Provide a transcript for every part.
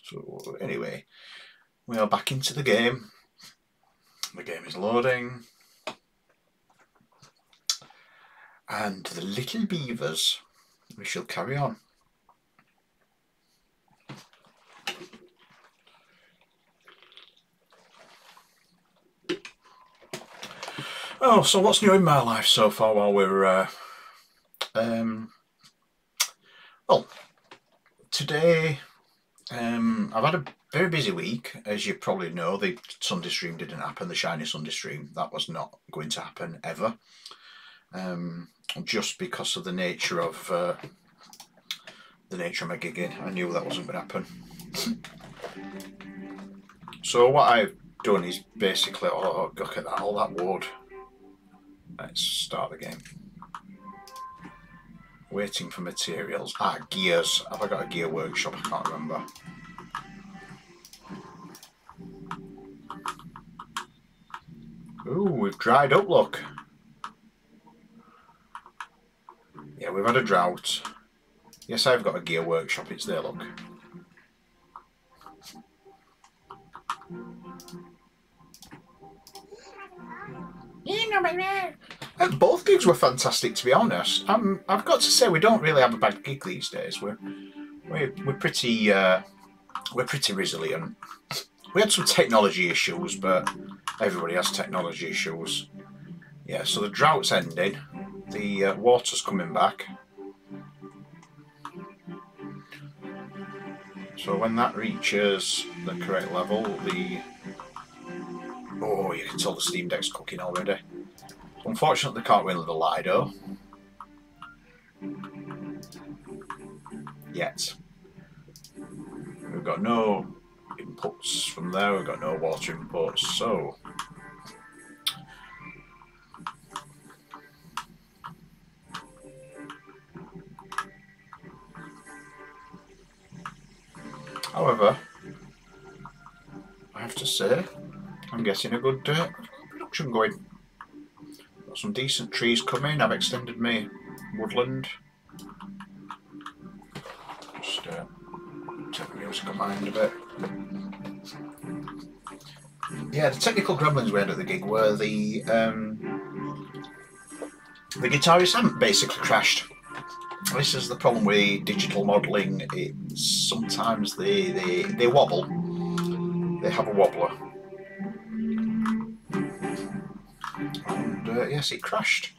So anyway, we are back into the game. The game is loading. And the little beavers, we shall carry on. Oh, so what's new in my life so far while we're well, today I've had a very busy week. As you probably know, the Sunday stream didn't happen, the shiny Sunday stream. That was not going to happen ever. Just because of the nature of my gigging. I knew that wasn't going to happen. So what I've done is basically, oh, look at that, all that wood. Let's start the game. Waiting for materials. Ah, gears. Have I got a gear workshop? I can't remember. Ooh, we've dried up, look. Yeah, we've had a drought. Yes, I've got a gear workshop. It's there, look. Both gigs were fantastic, to be honest. I've got to say, we don't really have a bad gig these days. We're pretty resilient. We had some technology issues, but everybody has technology issues. Yeah, so the drought's ending. The water's coming back. So when that reaches the correct level, oh, you can tell the Steam Deck's cooking already. Unfortunately, they can't win with the Lido yet. We've got no inputs from there, we've got no water inputs, so however, I have to say, I'm getting a good production going. Got some decent trees coming. I've extended my woodland. Just take the music on mind a bit. Yeah, the technical gremlins we had at the gig were the guitarist amp basically crashed. This is the problem with digital modelling. It's sometimes they wobble. They have a wobbler. And yes, it crashed.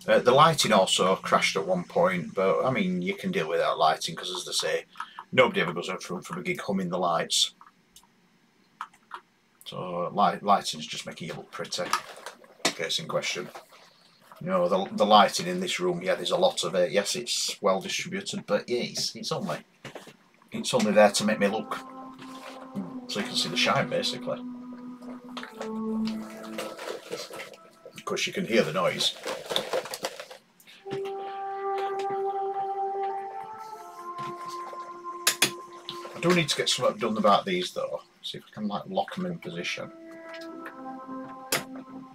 The lighting also crashed at one point, but I mean, you can deal with that lighting because, as they say, nobody ever goes out from a gig humming the lights. So lighting's just making it look pretty. Case in question. You know, the lighting in this room, yeah, there's a lot of it. Yes, it's well distributed, but yeah, it's only there to make me look, so you can see the shine, basically. Of course, you can hear the noise. I do need to get something done about these, though. See if I can like lock them in position.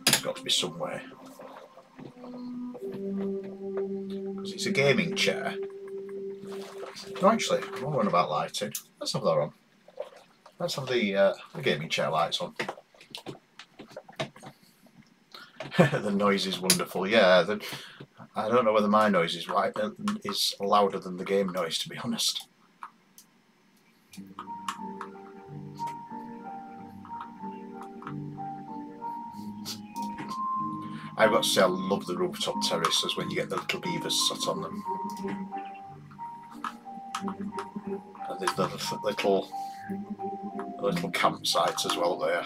There's got to be some way. Because it's a gaming chair. No, actually, I'm not worrying about lighting. Let's have that on. Let's have the gaming chair lights on. The noise is wonderful. Yeah, I don't know whether my noise is louder than the game noise, to be honest. I've got to say, I love the rooftop terraces when you get the little beavers sat on them. And there's the little campsite as well there.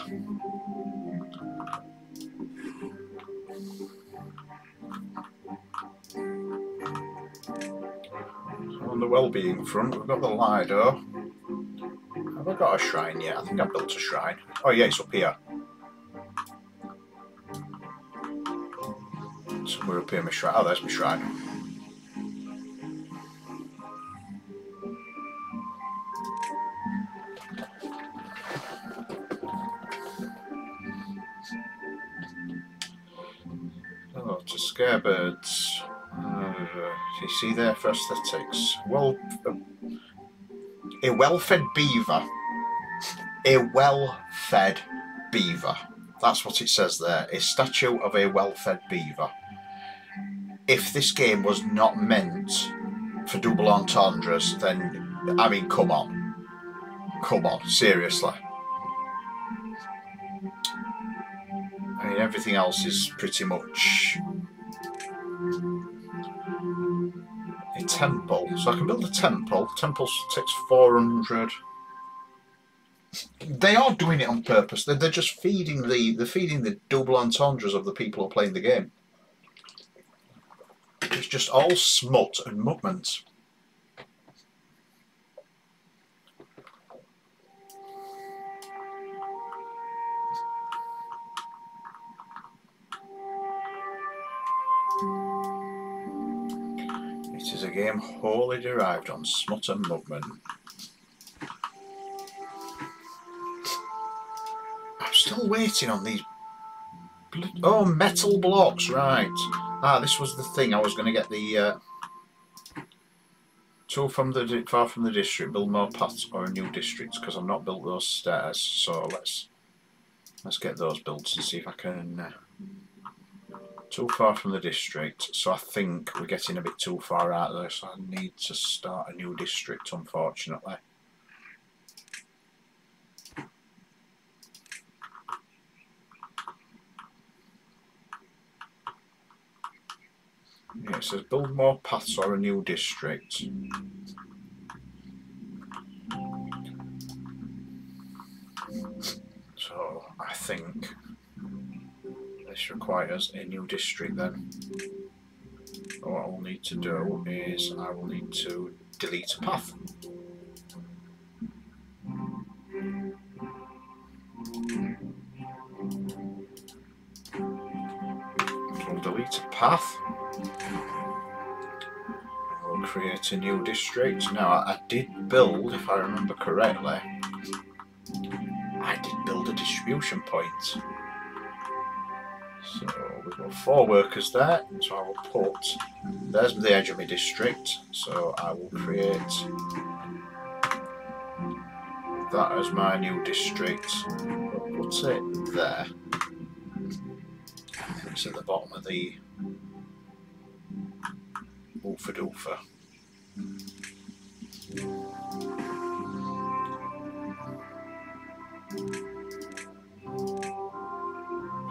So on the well-being front, we've got the Lido. Have I got a shrine yet? I think I built a shrine. Oh yeah, it's up here. Somewhere up here, my shrine. Oh, there's my shrine. Oh, to scare birds. You see there for aesthetics. Well, a well-fed beaver A well-fed beaver. That's what it says there. A statue of a well-fed beaver. If this game was not meant for double entendres, then, I mean, come on. Come on, seriously. I mean, everything else is pretty much a temple. So I can build a temple. Temple takes 400. They are doing it on purpose. They're just feeding the double entendres of the people who are playing the game. It's just all smut and muckment. It is a game wholly derived on smut and muckment. I'm still waiting on these. Oh, metal blocks, right. Ah, this was the thing. I was going to get the far from the district, build more paths or a new district, because I've not built those stairs. So let's get those built and see if I can. Too far from the district, so I think we're getting a bit too far out there. So I need to start a new district, unfortunately. Yeah, it says build more paths or a new district. So I think this requires a new district then. What I will need to do is I will need to delete a path. So we'll delete a path. We'll create a new district. Now I did build, if I remember correctly, I did build a distribution point. So we've got 4 workers there, so I will put, there's the edge of my district, so I will create that as my new district. I'll put it there. It's at the bottom of the Oofa Doofa.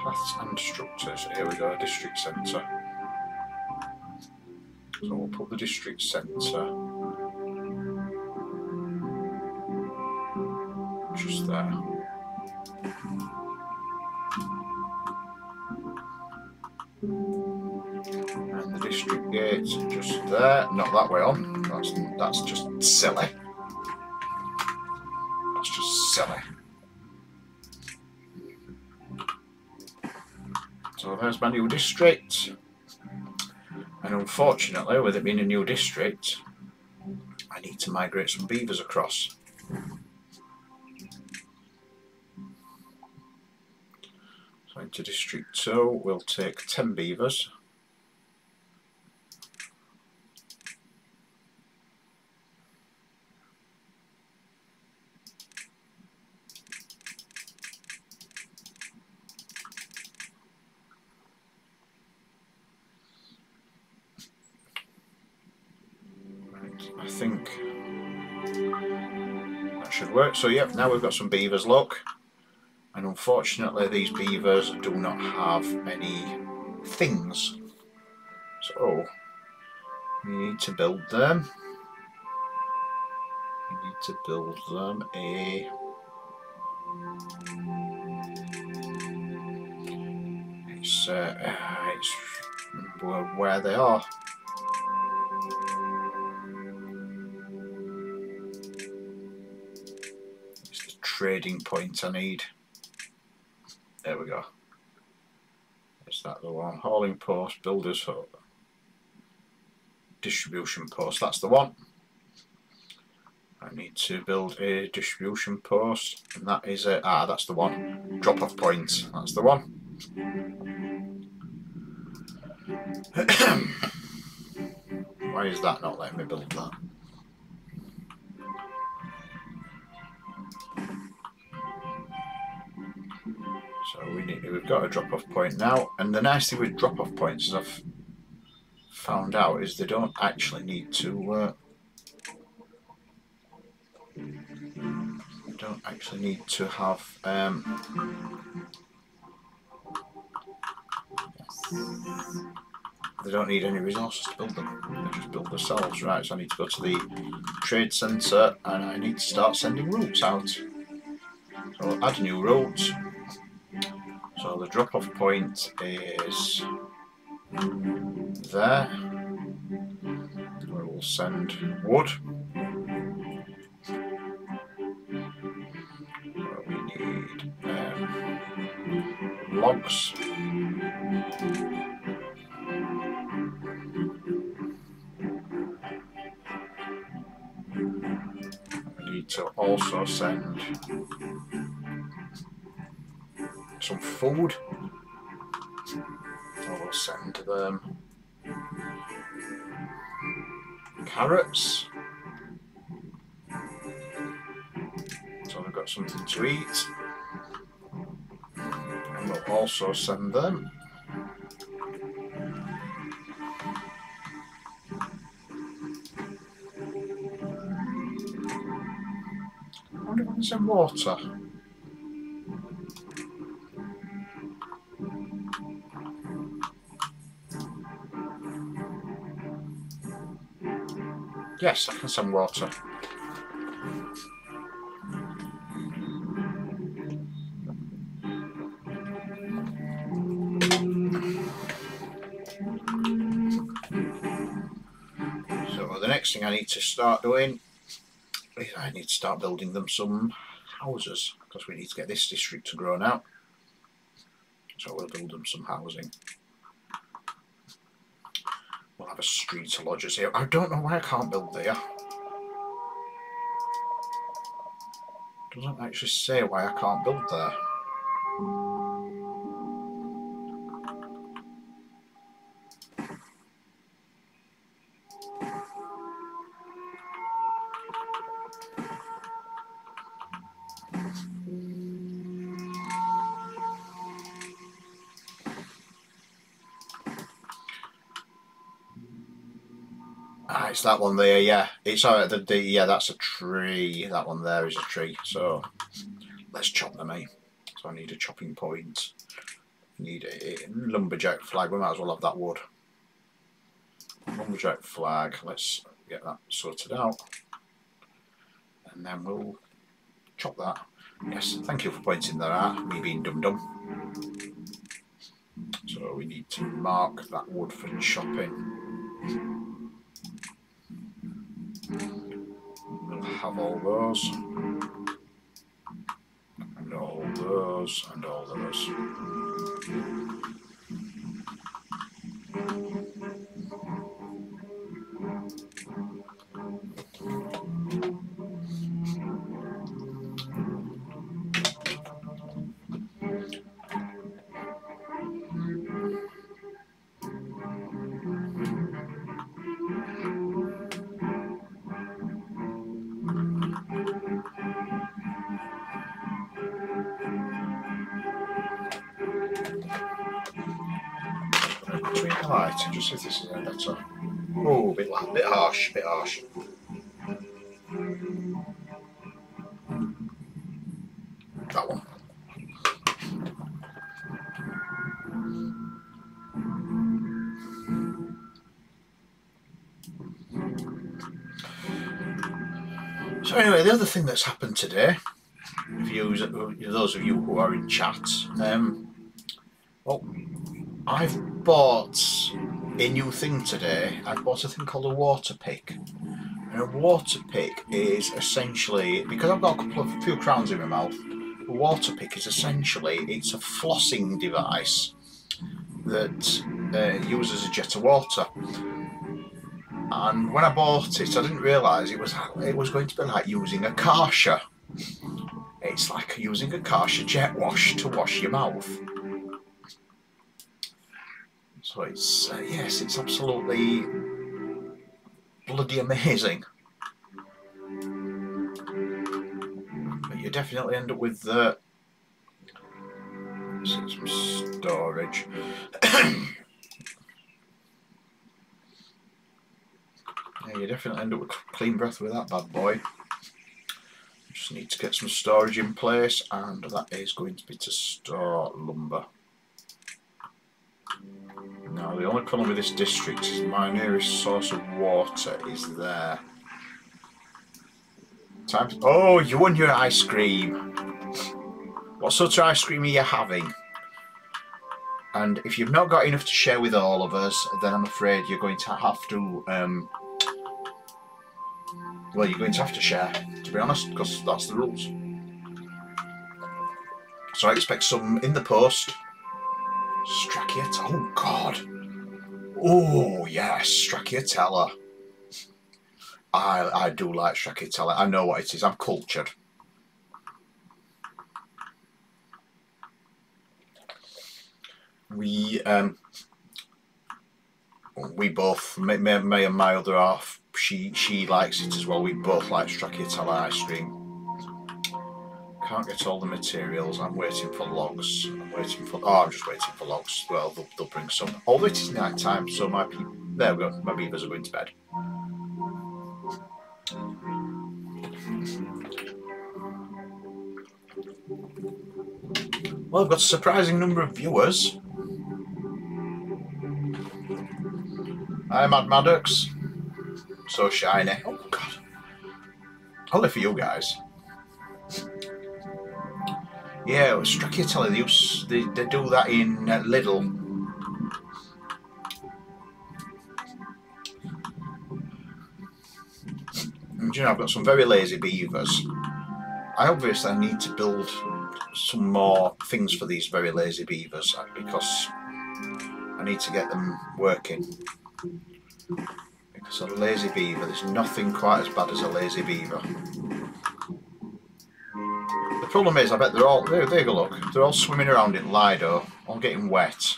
Paths and structures. Here we go, district centre. So we'll put the district centre just there. And the district gate just there. Not that way on. That's just silly. That's just silly. So there's my new district, and unfortunately with it being a new district I need to migrate some beavers across. So into district 2 we'll take 10 beavers. I think that should work. So yep, now we've got some beavers, look. And unfortunately these beavers do not have any things. So we need to build them. We need to build them it's where they are. Trading point I need. There we go. Is that the one? Hauling post, builders hub, distribution post. That's the one. I need to build a distribution post, and that is it. Ah, that's the one. Drop off point. That's the one. Why is that not letting me build that? So we've got a drop-off point now, and the nice thing with drop-off points, as I've found out, is they don't actually need to have they don't need any resources to build them. They just build themselves. Right, so I need to go to the trade centre and I need to start sending routes out. So add a new route. So the drop-off point is there. We will send wood. We need logs. We need to also send some food. I will send them carrots. So they've got something to eat. And we'll also send them I wonder if I can send water. Yes, I can send water. So the next thing I need to start doing is I need to start building them some houses, because we need to get this district to grow now. So we'll build them some housing. We'll have a street of lodgers here. I don't know why I can't build there. It doesn't actually say why I can't build there. Ah, it's that one there, yeah. It's alright, yeah, that's a tree. That one there is a tree. So let's chop them, eh? So I need a chopping point. I need a lumberjack flag. We might as well have that wood. Lumberjack flag. Let's get that sorted out. And then we'll chop that. Yes, thank you for pointing that out, me being dum-dum. So we need to mark that wood for chopping. We'll have all those, and all those, and all those. Between the lights, just see if this is any better. Oh, bit harsh, bit harsh. That one. So anyway, the other thing that's happened today, those of you who are in chat, well, I've bought a new thing today. I've bought a thing called a water pick. And a water pick is essentially, because I've got a few crowns in my mouth, a water pick is essentially, it's a flossing device that uses a jet of water. And when I bought it, I didn't realise it was going to be like using a Karcher. It's like using a Karcher jet wash to wash your mouth. So it's yes, it's absolutely bloody amazing. But you definitely end up with Some storage. Yeah, you definitely end up with clean breath with that bad boy. Just need to get some storage in place, and that is going to be to store lumber. Now, the only problem with this district is my nearest source of water is there. Oh, you won your ice cream. What sort of ice cream are you having? And if you've not got enough to share with all of us, then I'm afraid you're going to have to, well, you're going to have to share, to be honest, because that's the rules. So I expect some in the post. Stracciatella. Oh, God. Oh, yes, Stracciatella. I do like Stracciatella. I know what it is. I'm cultured. We both, me and my other half, she likes it as well. We both like Stracciatella ice cream. Can't get all the materials. I'm waiting for logs. I'm just waiting for logs. Well, they'll bring some. Although it is night time, so there we go. My beavers are going to bed. Well, I've got a surprising number of viewers. Hi, Mad Maddox. So shiny. Oh, God. Only for you guys. Yeah, Stracciatella, they do that in Lidl. And you know, I've got some very lazy beavers. I obviously need to build some more things for these very lazy beavers because I need to get them working. Because a lazy beaver, there's nothing quite as bad as a lazy beaver. The problem is, I bet they're all, there you go, look, they're all swimming around in Lido, all getting wet.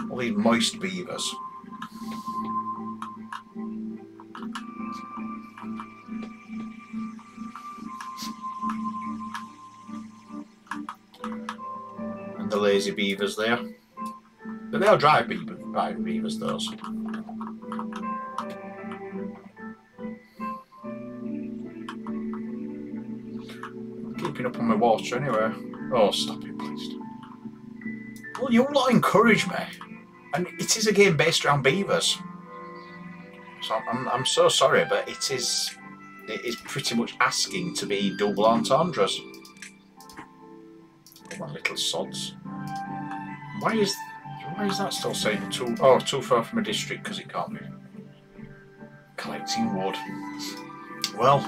All these moist beavers. And the lazy beavers there. But they are dry beavers, those. Keeping up on my water anyway. Oh, stop it, please. Well, you lot encourage me, and it is a game based around beavers. So I'm so sorry, but it is pretty much asking to be double entendres. Oh, my little sods. Why is that still saying too far from a district? Because it can't be. Collecting wood. Well,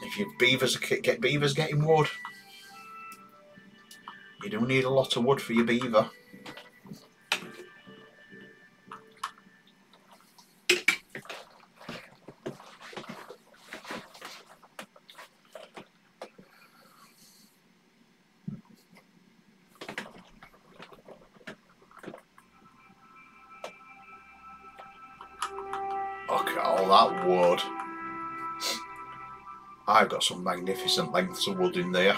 if your beavers get beavers getting wood, you do need a lot of wood for your beaver. Look at all that wood. I've got some magnificent lengths of wood in there.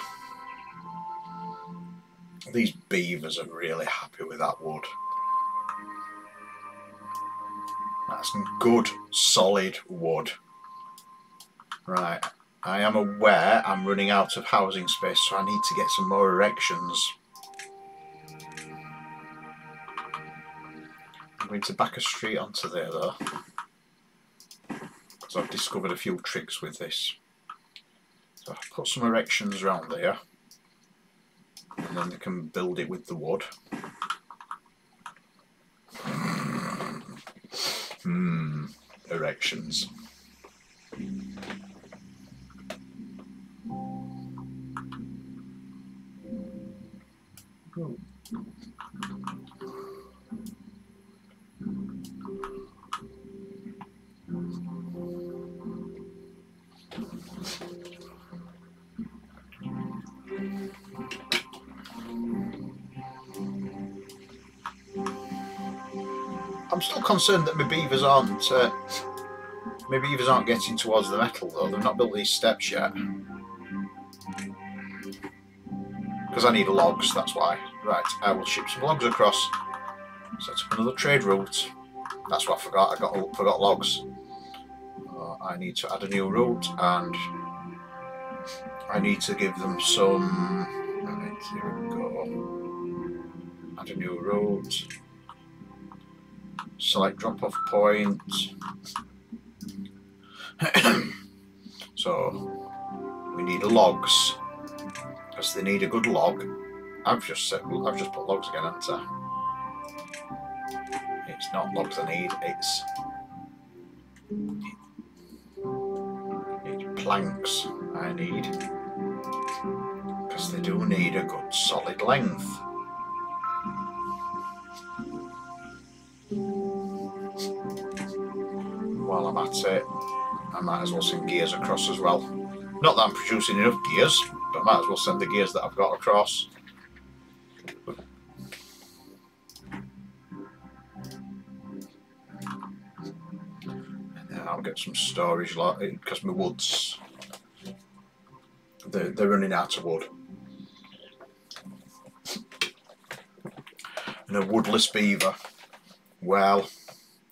These beavers are really happy with that wood. That's some good, solid wood. Right, I am aware I'm running out of housing space, so I need to get some more erections. I'm going to back a street onto there though, because I've discovered a few tricks with this. So I've put some erections around there, and then they can build it with the wood. Erections. Ooh. I'm still concerned that my beavers aren't getting towards the metal though. They've not built these steps yet. Because I need logs, that's why. Right, I will ship some logs across. Set up another trade route. That's what I forgot. I forgot logs. I need to add a new route, and I need to give them some. Right, here we go. Add a new route. Select drop-off point. So we need logs, because they need a good log. I've just put logs again, haven't I? It's not logs I need, it's planks I need, because they do need a good solid length. While I'm at it, I might as well send gears across as well. Not that I'm producing enough gears, but I might as well send the gears that I've got across. I'll get some storage, because my woods, they're running out of wood. And a woodless beaver, well,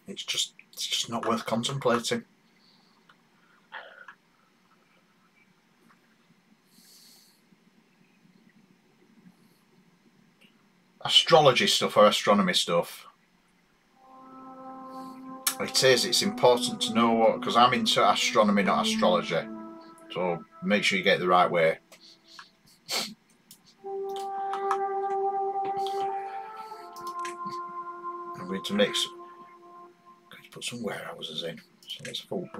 it's just not worth contemplating. Astrology stuff or astronomy stuff. It's important to know what, because I'm into astronomy, not astrology. So make sure you get it the right way. I'm going to mix. Going to put some warehouses in. So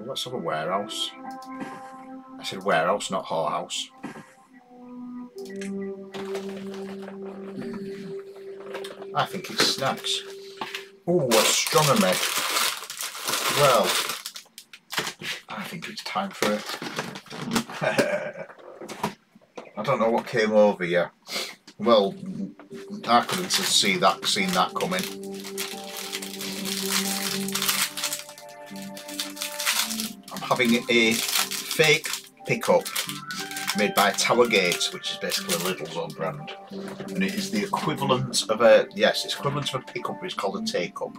let's have a warehouse. I said warehouse, not whorehouse. I think it's snacks. Ooh, astronomy. Well, I think it's time for it. I don't know what came over you. Well, I couldn't have seen that coming. I'm having a fake pickup made by Towergate, which is basically a Lidl's own brand, and it is the equivalent of a it's equivalent of a pickup, but it's called a take-up.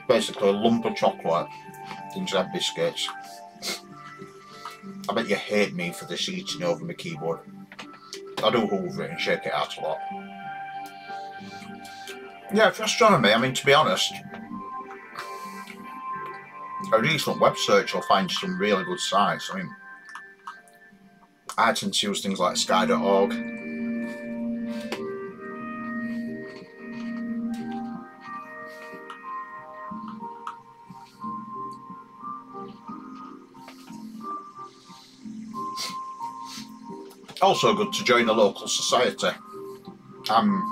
Basically a lump of chocolate, inside biscuits. I bet you hate me for this eating over my keyboard. I do hoover it and shake it out a lot. Yeah, for astronomy, I mean, to be honest, a recent web search will find some really good sites. I mean, I tend to use things like sky.org. Also good to join a local society. I'm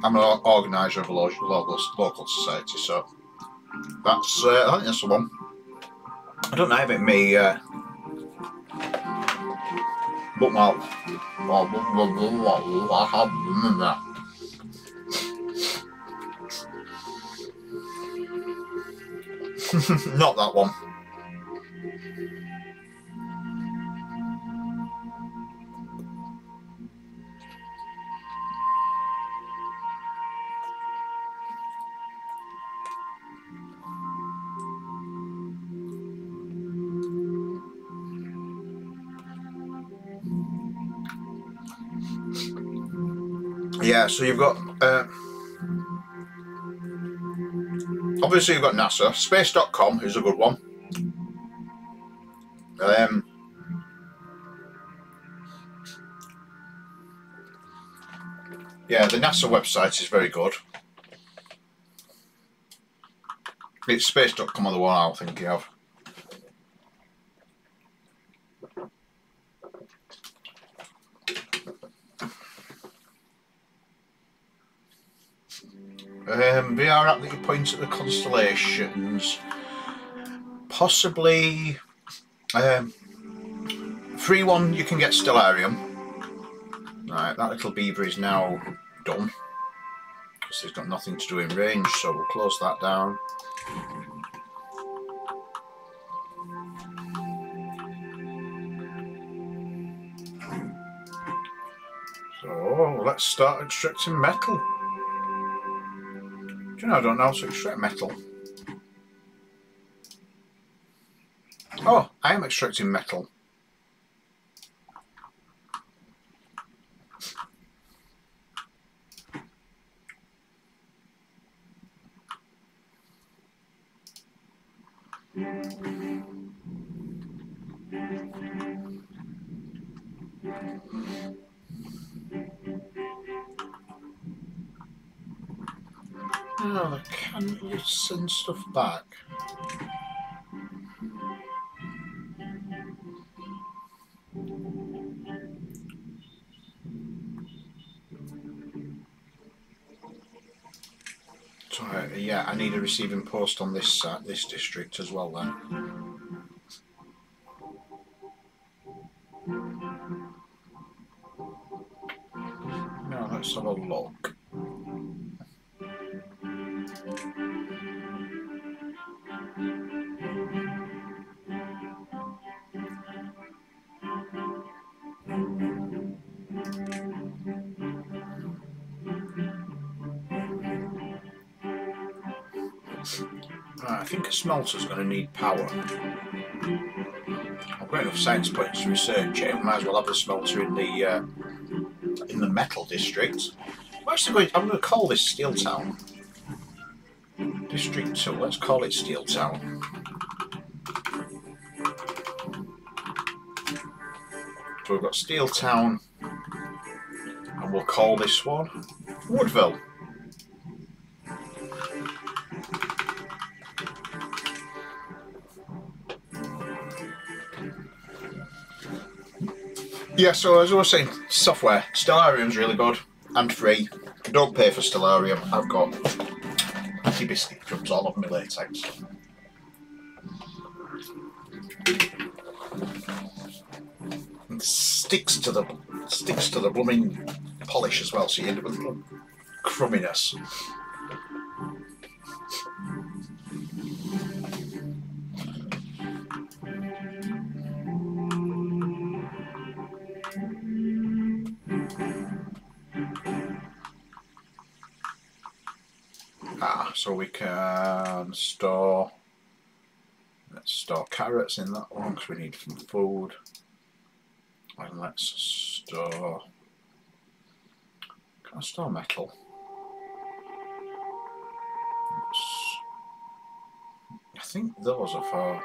an organiser of a local society, so that's I think that's the one. I don't have it in me bookmark. Not that one. Yeah, so you've got obviously you've got NASA. Space.com is a good one. Yeah, the NASA website is very good. It's space.com on the one I'm thinking of. VR app that you point at the constellations. Possibly free one you can get Stellarium. Right, that little beaver is now done because he's got nothing to do in range, so we'll close that down. So let's start extracting metal. Do you know I don't know how to extract metal? Oh, I am extracting metal. Oh, they can't just send stuff back. So, yeah, I need a receiving post on this district as well then. Now let's have a look. Right, I think a smelter's going to need power. I've got enough science points to research it. Might as well have a smelter in the metal district. I'm going to call this Steel Town. District 2, let's call it Steel Town. So we've got Steel Town, and we'll call this one Woodville. Yeah, so as I was saying, software. Stellarium's really good and free. Don't pay for Stellarium. I've got biscuit crumbs all over my latex. And sticks to the blooming polish as well, so you end up with a little crumminess. So we can store, let's store carrots in that one because we need some food, and let's store, can I store metal? I think those are for,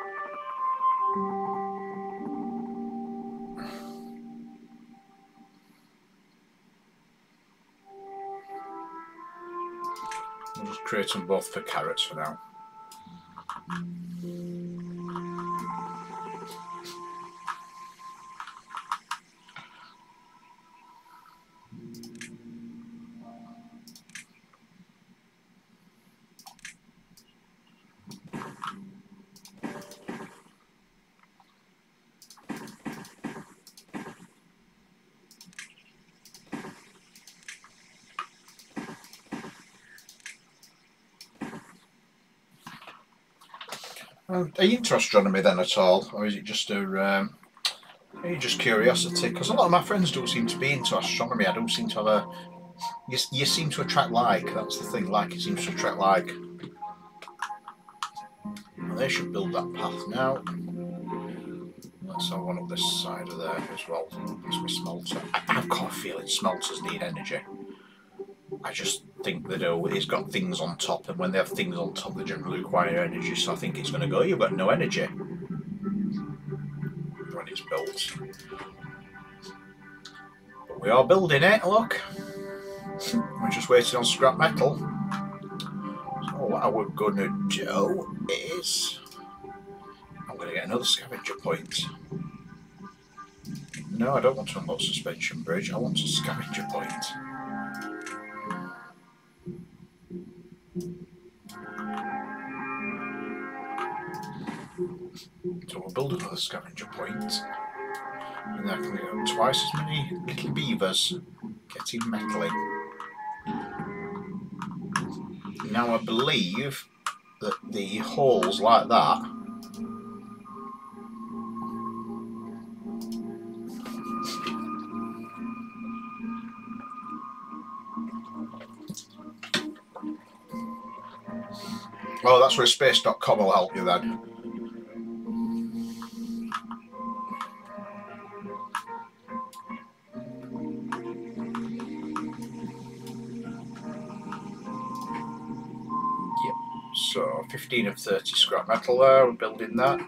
we'll just create them both for carrots for now. Are you into astronomy then at all, or is it just are you just curiosity? Because a lot of my friends don't seem to be into astronomy. I don't seem to have a. You seem to attract like. That's the thing. Like it seems to attract like. Well, they should build that path now. Let's have one up this side of there as well. That's my smelter. I've got a feeling smelters need energy. I just think they do. It's got things on top, and when they have things on top, they generally require energy. So I think it's going to go. You've got no energy when it's built. But we are building it. Look, we're just waiting on scrap metal. So what we're going to do is, I'm going to get another scavenger point. No, I don't want to unlock suspension bridge. I want a scavenger point. So we'll build another scavenger point, and then I can get twice as many little beavers getting metal in. Now I believe that the holes like that Oh, that's where space.com will help you then. Yep. So 15 of 30 scrap metal there, we're building that.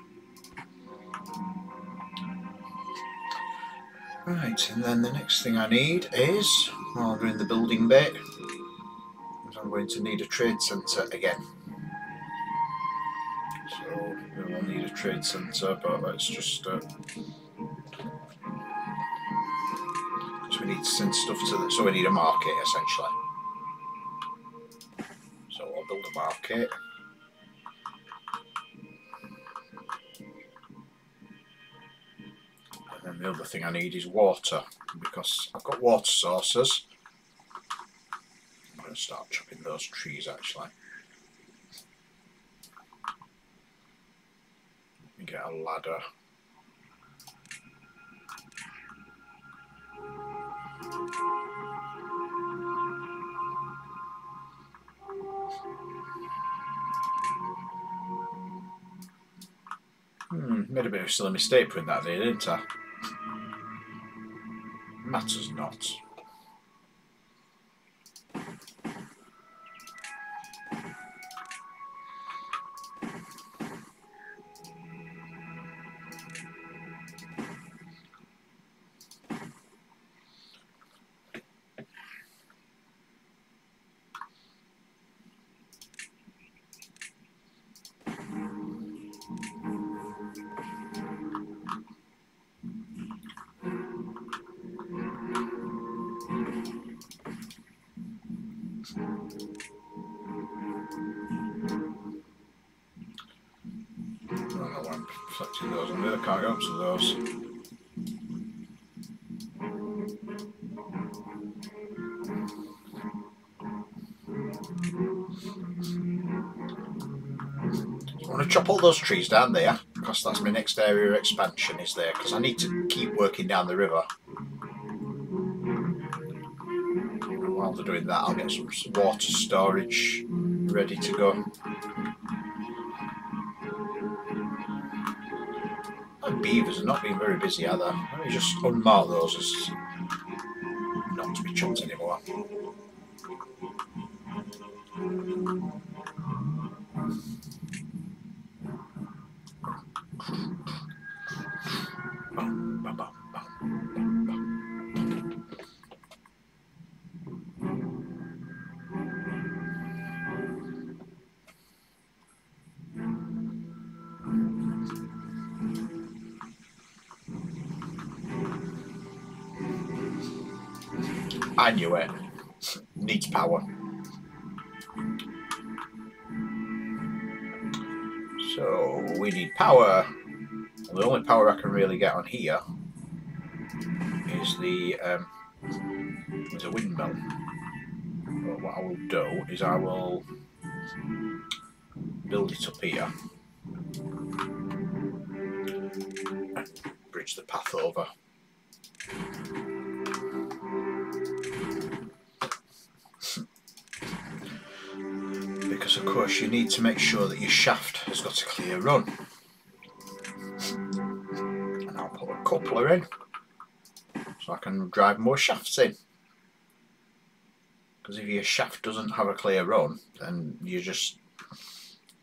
Right, and then the next thing I need is, while we're in the building bit, is I'm going to need a trade centre again. So we will need a trade centre, but let's just because we need to send stuff to so we need a market essentially. So I'll build a market. And then the other thing I need is water, because I've got water sources. I'm going to start chopping those trees actually. Let me get a ladder. Made a bit of a silly mistake putting that there, didn't I? Matters not. I'm selecting those on there, can't go up to those. I want to chop all those trees down there, because that's my next area of expansion is there, because I need to keep working down the river. And while they're doing that, I'll get some water storage ready to go. The beavers are not being very busy, are they? Let me just unmark those as not to be chopped anymore. I knew it. Needs power. So we need power. Well, the only power I can really get on here is the is a windmill. But what I will do is I will build it up here and bridge the path over. Because of course you need to make sure that your shaft has got a clear run. And I'll put a coupler in so I can drive more shafts in. Because if your shaft doesn't have a clear run, then you're just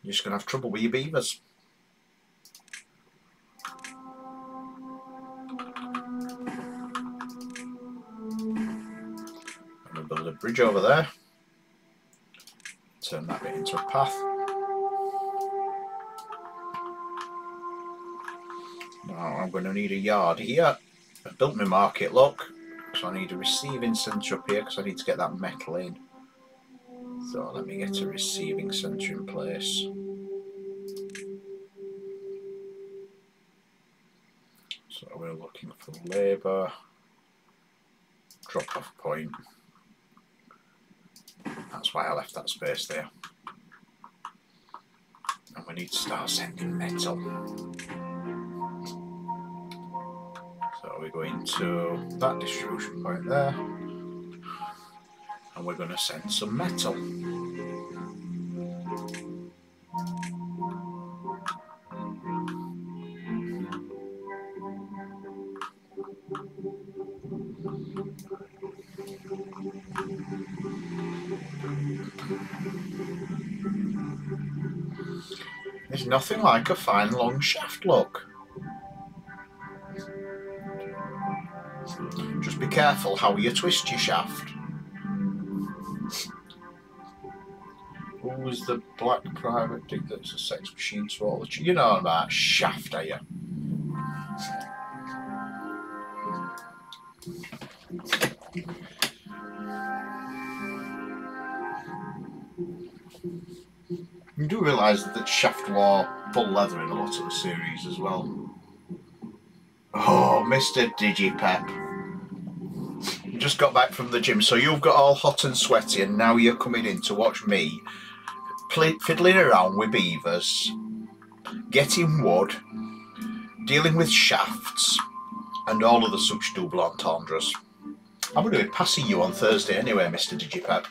going to have trouble with your beavers. I'm going to build a bridge over there. Turn that bit into a path. Now I'm going to need a yard here. I've built my market, look. So I need a receiving centre up here because I need to get that metal in. So let me get a receiving centre in place. So we're looking for labour, drop off point. That's why I left that space there. And we need to start sending metal. So we're going to that distribution point there. And we're going to send some metal. There's nothing like a fine long shaft, look. Just be careful how you twist your shaft. Who's the black private dick that's a sex machine to all the... You know about shaft, are you? You do realise that shaft wore full leather in a lot of the series as well. Oh, Mr. Digipep. You just got back from the gym, so you've got all hot and sweaty, and now you're coming in to watch me fiddling around with beavers, getting wood, dealing with shafts, and all of the such double entendres. I'm going to be passing you on Thursday anyway, Mr. Digipep.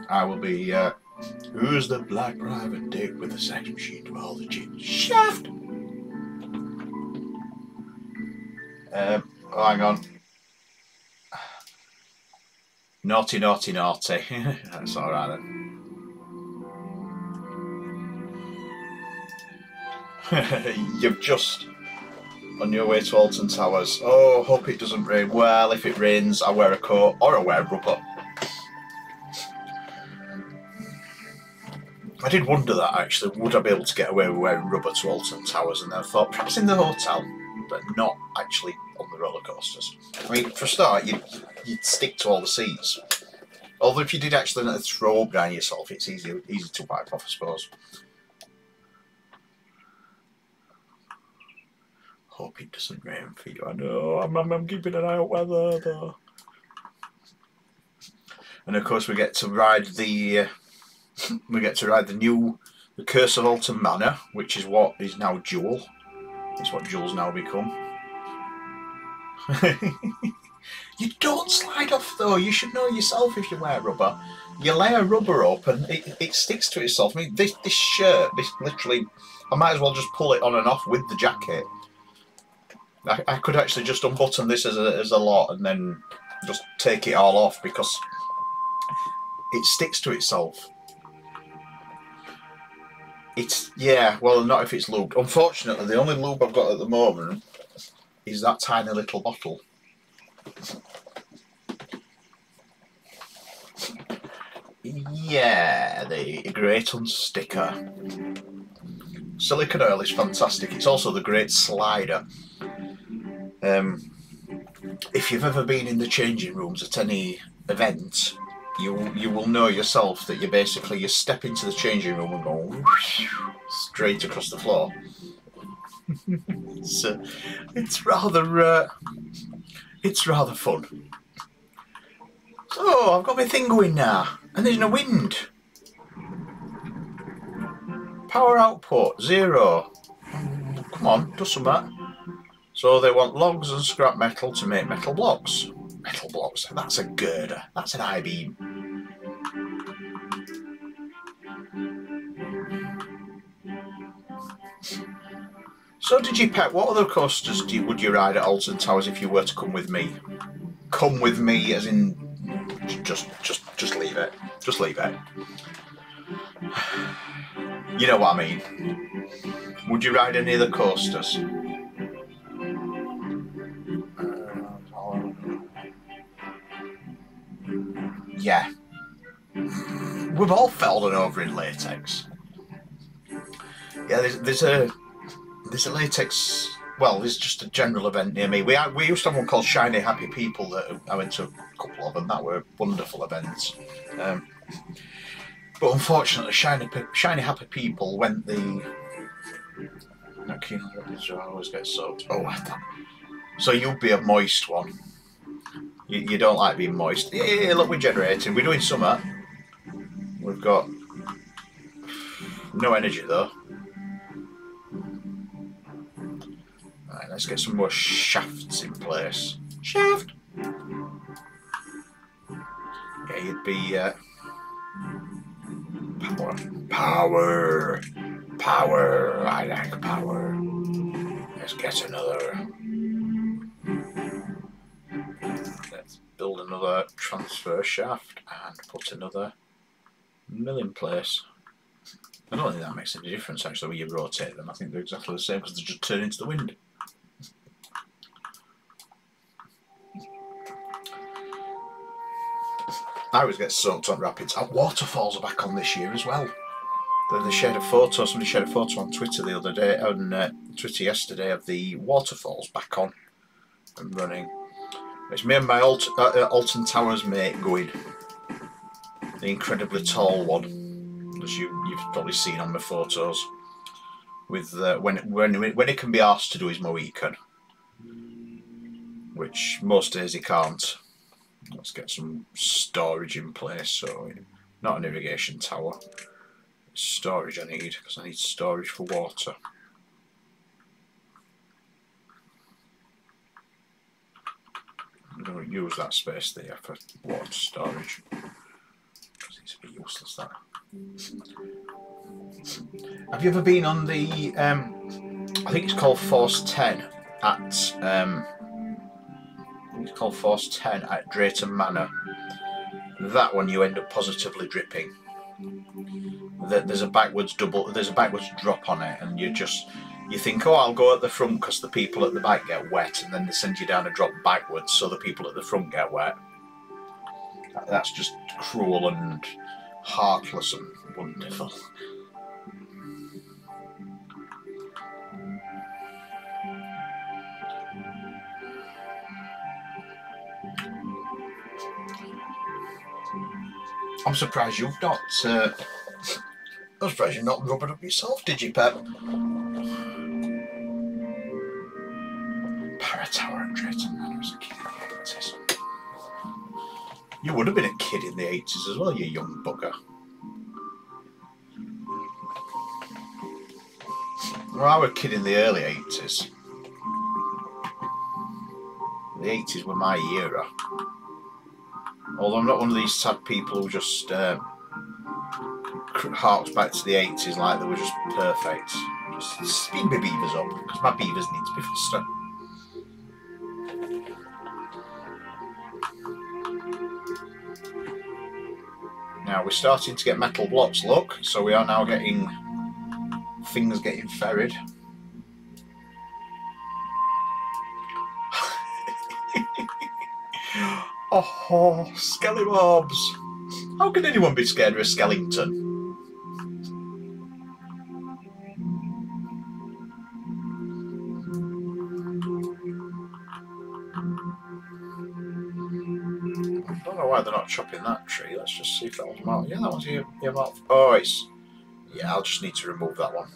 I will be, who's the black private dick with the sex machine to all the chicks? Shaft! Oh, hang on. Naughty, naughty, naughty. That's alright then. You've just on your way to Alton Towers. Oh, hope it doesn't rain. Well, if it rains, I wear a coat or I wear rubber. I did wonder that actually, would I be able to get away with wearing rubber to Alton Towers? And then I thought perhaps in the hotel, but not actually on the roller coasters. I mean, for a start, you'd stick to all the seats. Although if you did actually throw up down yourself, it's easy to wipe off, I suppose. Hope it doesn't rain for you. I know, I'm keeping an eye out weather though. And of course we get to ride the the Curse of Alton Manor, which is what is now Jewel. It's what Jewel's now become. You don't slide off though. You should know yourself if you wear rubber. You layer rubber up and it sticks to itself. I mean, this shirt, this literally, I might as well just pull it on and off with the jacket. I could actually just unbutton this as a lot and then just take it all off because it sticks to itself. Yeah, well, not if it's lubed. Unfortunately, the only lube I've got at the moment is that tiny little bottle. Yeah, the Great Unsticker. Silicone oil is fantastic. It's also the Great Slider. If you've ever been in the changing rooms at any event, you will know yourself that you step into the changing room and go straight across the floor. It's rather fun. So I've got my thing going now, and there's no wind. Power output 0. Come on, do something. So they want logs and scrap metal to make metal blocks. Metal blocks, that's a girder, that's an I-beam. So Digipet, what other coasters would you ride at Alton Towers if you were to come with me? Come with me as in just leave it. Just leave it. You know what I mean. Would you ride any of the coasters? Yeah. We've all fallen over in latex. Yeah, there's a latex. Well, there's just a general event near me. We used to have one called Shiny Happy People that I went to a couple of, and that were wonderful events. But unfortunately, Shiny Happy People went the. I always get soaked. Oh, so you'd be a moist one. You don't like being moist. Yeah, look, we're generating. We're doing summer. We've got no energy though. Right, let's get some more shafts in place. Shaft! Yeah, you'd be power. I like power. Let's get another. Let's build another transfer shaft and put another mill in place. I don't think that makes any difference actually when you rotate them. I think they're exactly the same because they just turn into the wind. I always get soaked on rapids. Waterfalls are back on this year as well. They shared a photo, somebody shared a photo on Twitter the other day, on Twitter yesterday, of the waterfalls back on and running. It's me and my Alton Towers mate going. The incredibly tall one, as you've probably seen on the photos. With when he can be asked to do his Mohican, which most days he can't. Let's get some storage in place. So, not an irrigation tower. It's storage I need, because I need storage for water. I'm going to use that space there for water storage, because it's a bit useless that. Have you ever been on the I think it's called Force 10 at it's called Force 10 at Drayton Manor? That one you end up positively dripping. There's a backwards drop on it, and you think, oh, I'll go at the front because the people at the back get wet, and then they send you down a drop backwards so the people at the front get wet. That's just cruel and heartless and wonderful. I'm surprised you've not. I'm surprised you've not rubbered up yourself, did you, Pep? Paratower at Drayton Manor as a kid in the 80s. You would have been a kid in the 80s as well, you young bugger. Well, I was a kid in the early 80s. The 80s were my era. Although I'm not one of these sad people who just harks back to the 80s like they were just perfect. Just speed my beavers up, because my beavers need to be faster. Now we're starting to get metal blocks, look, so we are now getting things getting ferried. Oh, Skellymobs! How can anyone be scared of a skeleton? I don't know why they're not chopping that tree. Let's just see if that one's marked. Yeah, that one's earmarked. Oh, it's... Yeah, I'll just need to remove that one.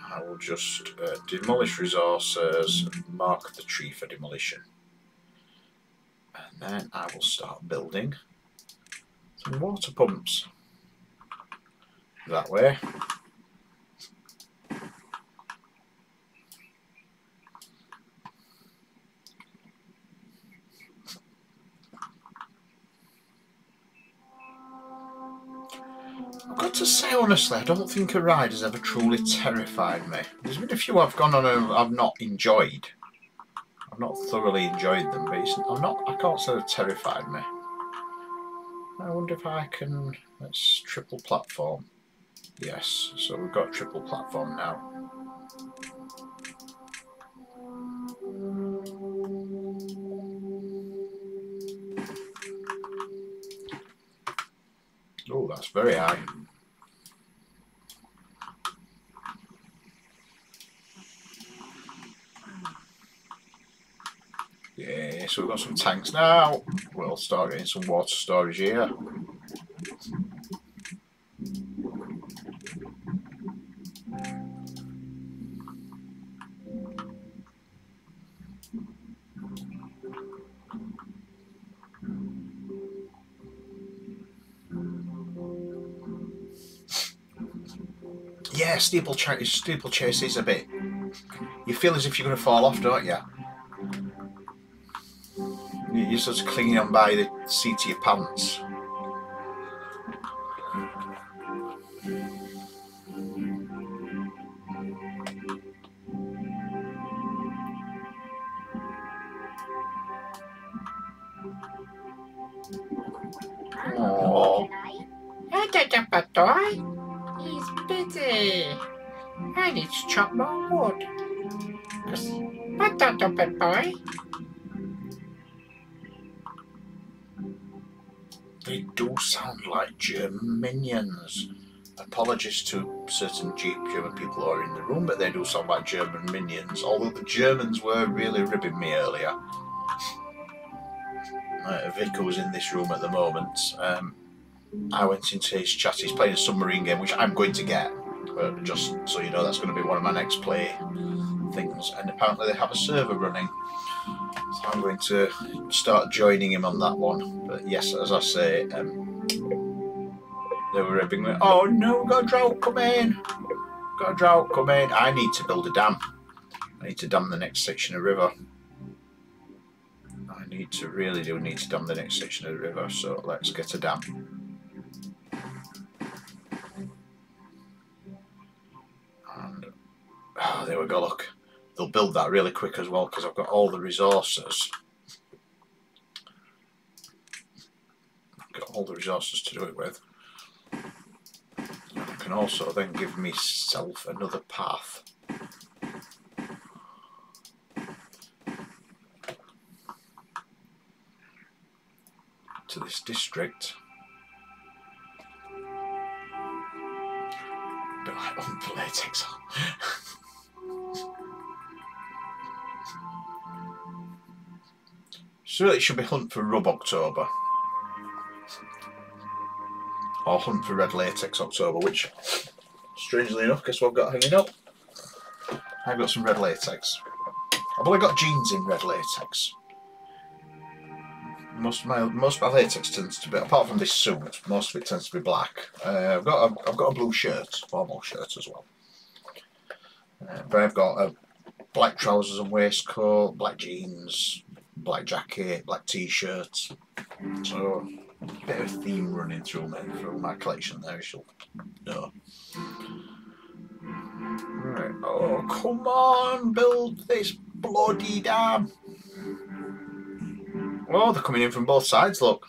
I will just demolish resources, mark the tree for demolition. And then I will start building some water pumps that way. I've got to say honestly, I don't think a ride has ever truly terrified me. There's been a few I've gone on and I've not enjoyed. I've not thoroughly enjoyed them, but I can't say they've terrified me. I wonder if I can... Let's triple platform. Yes, so we've got triple platform now. Oh, that's very high. Yeah, so we've got some tanks now. We'll start getting some water storage here. Yeah, steeplechase is a bit... You feel as if you're going to fall off, don't you? You're sort of clinging on by the seat of your pants. What toy? He's busy. I need to chop more wood. What pet boy? They do sound like German minions. Apologies to certain German people who are in the room, but they do sound like German minions. Although the Germans were really ribbing me earlier. Vicar was in this room at the moment. I went into his chat. He's playing a submarine game, which I'm going to get. But just so you know, that's going to be one of my next play things. And apparently they have a server running. So I'm going to start joining him on that one. But yes, as I say, they were ribbing me. Oh no, got a drought coming! Got a drought coming. I need to build a dam. I need to dam the next section of river. I need to really do need to dam the next section of the river. So let's get a dam. And oh, there we go. Look, they'll build that really quick as well because I've got all the resources. Got all the resources to do it with. I can also then give myself another path. To this district. A bit like on latex. So it should be hunt for rub October. Or hunt for red latex October, which, strangely enough, guess what I've got hanging up? I've got some red latex. I've only got jeans in red latex. Most of my latex tends to be, apart from this suit, most of it tends to be black. I've got a blue shirt, formal shirt as well. But I've got black trousers and waistcoat, black jeans, black jacket, black t-shirts. So a bit of a theme running through my collection there, you shall know. Right. Oh come on, build this bloody dam! Oh, they're coming in from both sides, look.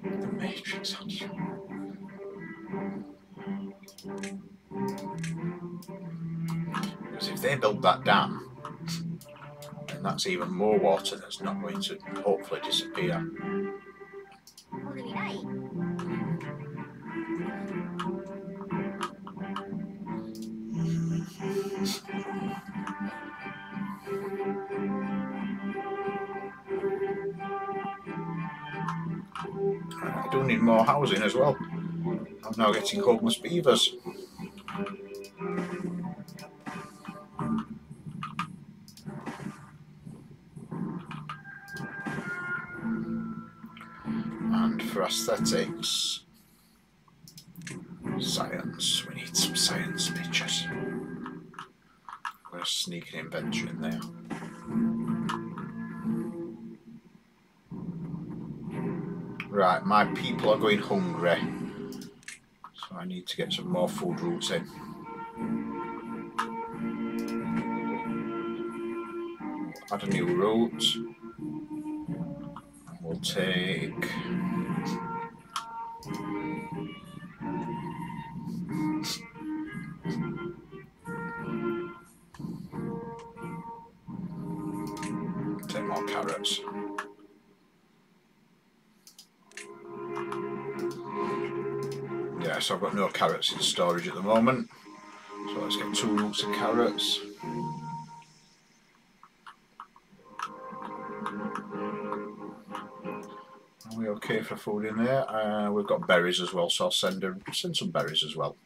The Matrix. Because if they build that dam, then that's even more water that's not going to hopefully disappear. I do need more housing as well. I'm now getting homeless beavers. And for aesthetics, science. We need some science pictures. I'm going to sneak an inventory in there. Right, my people are going hungry, so I need to get some more food routes in. Add a new route. We'll take more carrots. Yeah, so I've got no carrots in storage at the moment. So let's get 2 routes of carrots. Are we okay for food in there? We've got berries as well, so I'll send some berries as well.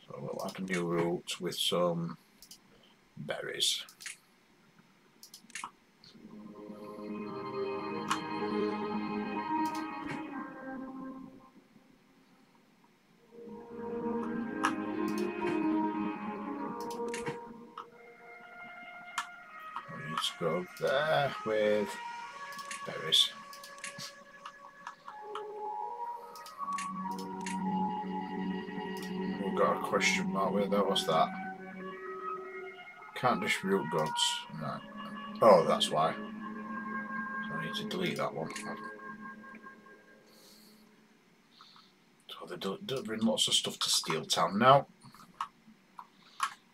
So we'll add a new route with some berries. We need to go there with berries. We've got a question mark with that. What's that? Can't distribute goods. No. Oh, that's why. I need to delete that one. So they're delivering lots of stuff to Steel Town now.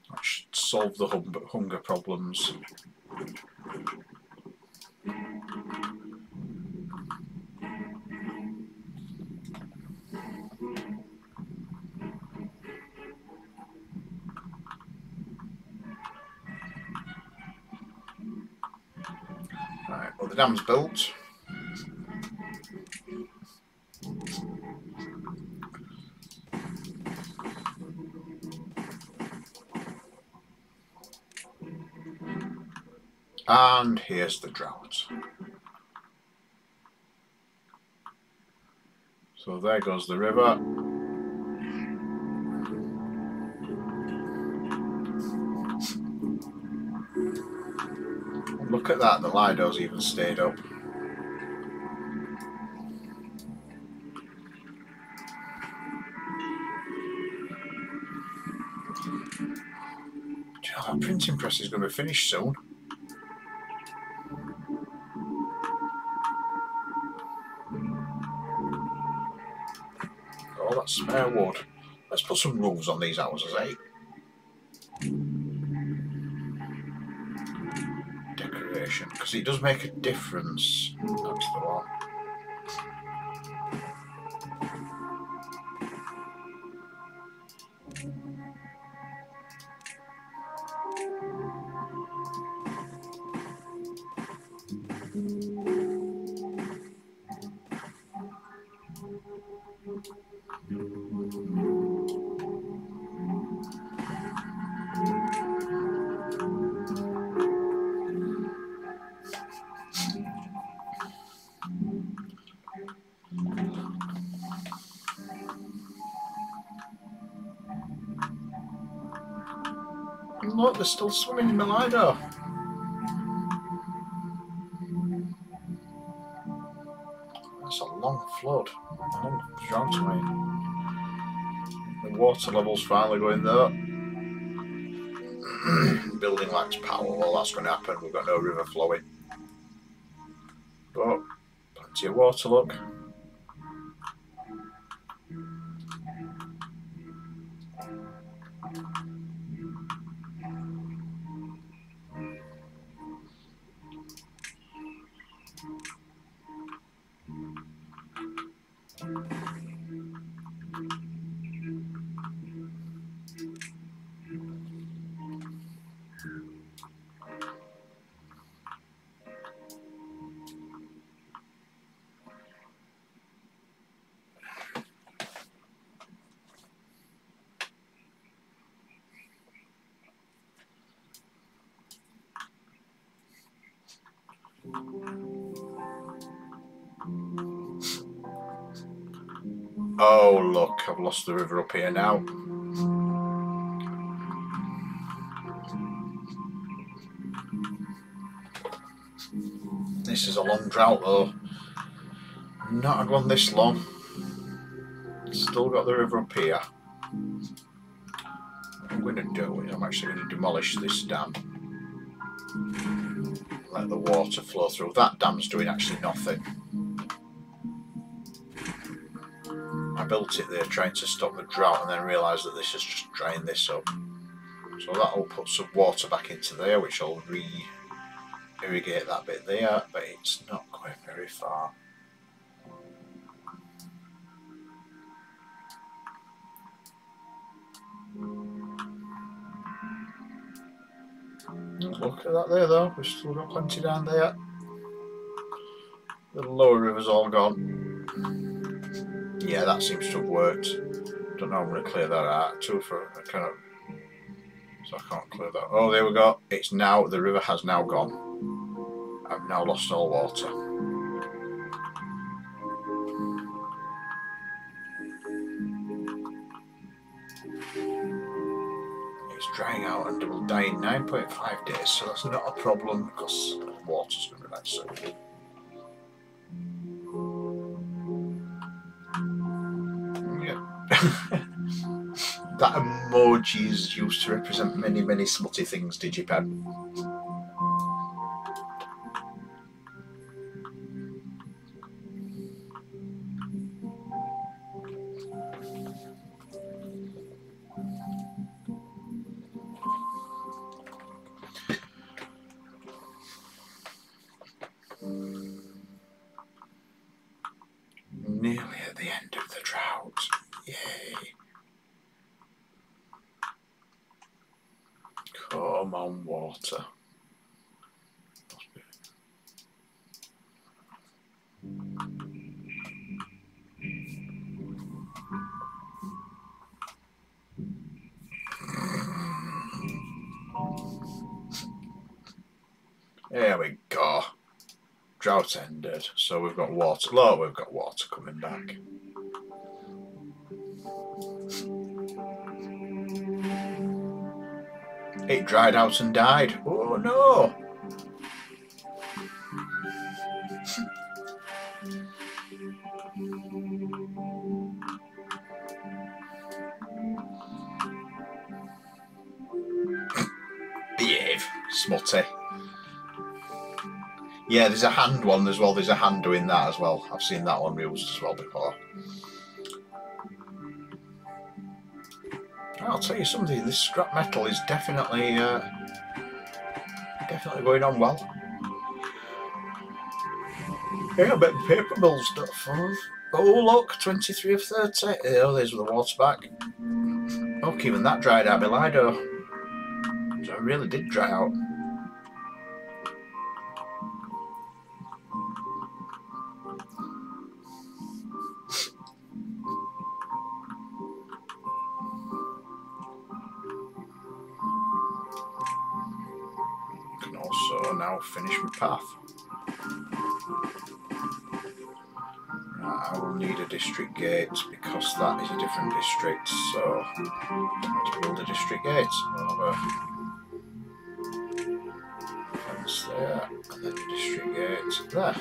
That should solve the hunger problems. Right, well the dam's built. And here's the drought. So there goes the river. Look at that, the Lido's even stayed up. Do you know that printing press is going to be finished soon? Oh, that's spare wood. Let's put some roofs on these houses, eh? Decoration, because it does make a difference. That's the one. Look, they're still swimming in the Lido. That's a long flood, a long drought, mate. The water level's finally going there. Building lacks power, well that's going to happen, we've got no river flowing. But, plenty of water, look. Oh look, I've lost the river up here now. This is a long drought though. Not had one this long. Still got the river up here. What I'm going to do is I'm actually going to demolish this dam. Let the water flow through. That dam's doing actually nothing. I built it there trying to stop the drought and then realised that this is just drying this up. So that'll put some water back into there, which will irrigate that bit there, but it's not going very far. Look at that there though, we've still got plenty down there. The lower river's all gone. Yeah, that seems to have worked. Don't know, I'm going to clear that out too for a kind of... So I can't clear that. Oh, there we go. It's now, the river has now gone. I've now lost all water. It's drying out and it will die in 9.5 days, so that's not a problem because the water's going to be nice soon. That emoji is used to represent many, many smutty things, Digipad. Come on, water. There we go. Drought ended, so we've got water. Look, we've got water coming back. It dried out and died. Oh no! Behave, smutty. Yeah, there's a hand one as well. There's a hand doing that as well. I've seen that one used as well before. I'll tell you something. This scrap metal is definitely going on well. Yeah, I bet paper mills stuff. Oh look, 23 of 30. Oh, there's the water back. Oh, even that dried out my Lido. So it really did dry out. I can also now finish my path. I will need a district gate because that is a different district, so let's build a district gate. We'll have a fence there, and then a district gate there.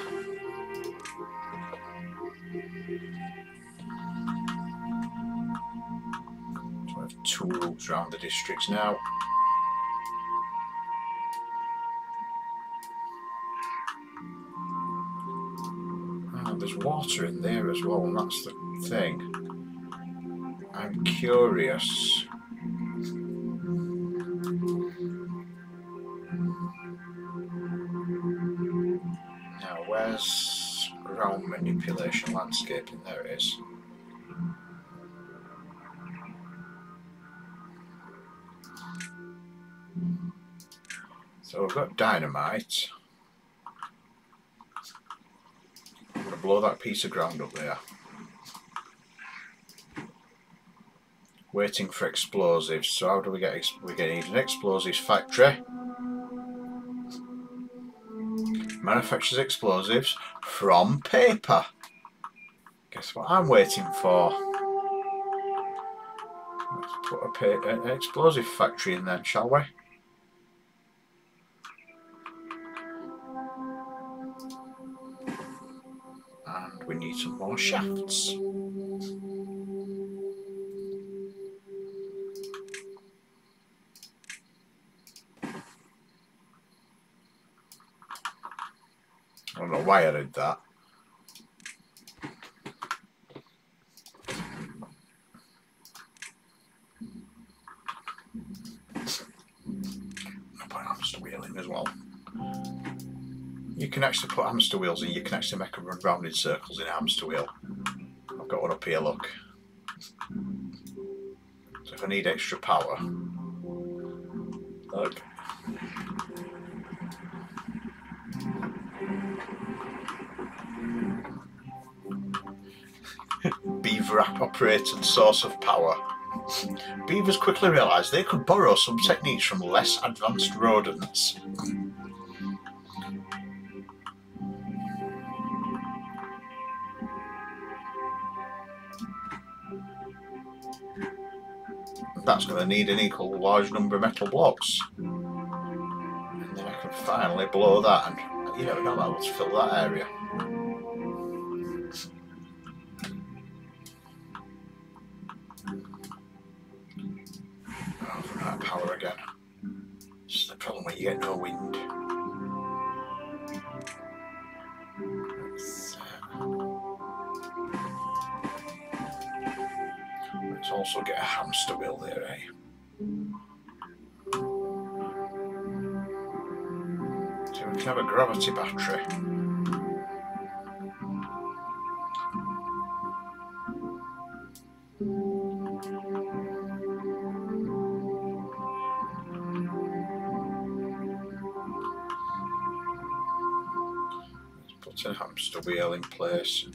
So we have 2 routes around the districts now. There's water in there as well, and that's the thing. I'm curious. Now, where's ground manipulation landscaping? There it is. So we've got dynamite. I'm going to blow that piece of ground up there. Waiting for explosives. So how do we get? We're going to need an explosives factory. Manufactures explosives from paper. Guess what I'm waiting for? Let's put an explosive factory in then, shall we? And we need some more shafts. I don't know why I did that. I'll put a hamster wheel in as well. You can actually put hamster wheels in, you can actually make them run round in circles in a hamster wheel. I've got one up here, look. So if I need extra power, look. Beaver operated source of power. Beavers quickly realised they could borrow some techniques from less advanced rodents. That's going to need an equal large number of metal blocks. And then I can finally blow that, and you never know, that will fill that area. Oh, I've run out of power again. This is the problem when you get no wind. Let's also get a hamster wheel there, eh? So we can have a gravity battery. Put a hamster wheel in place.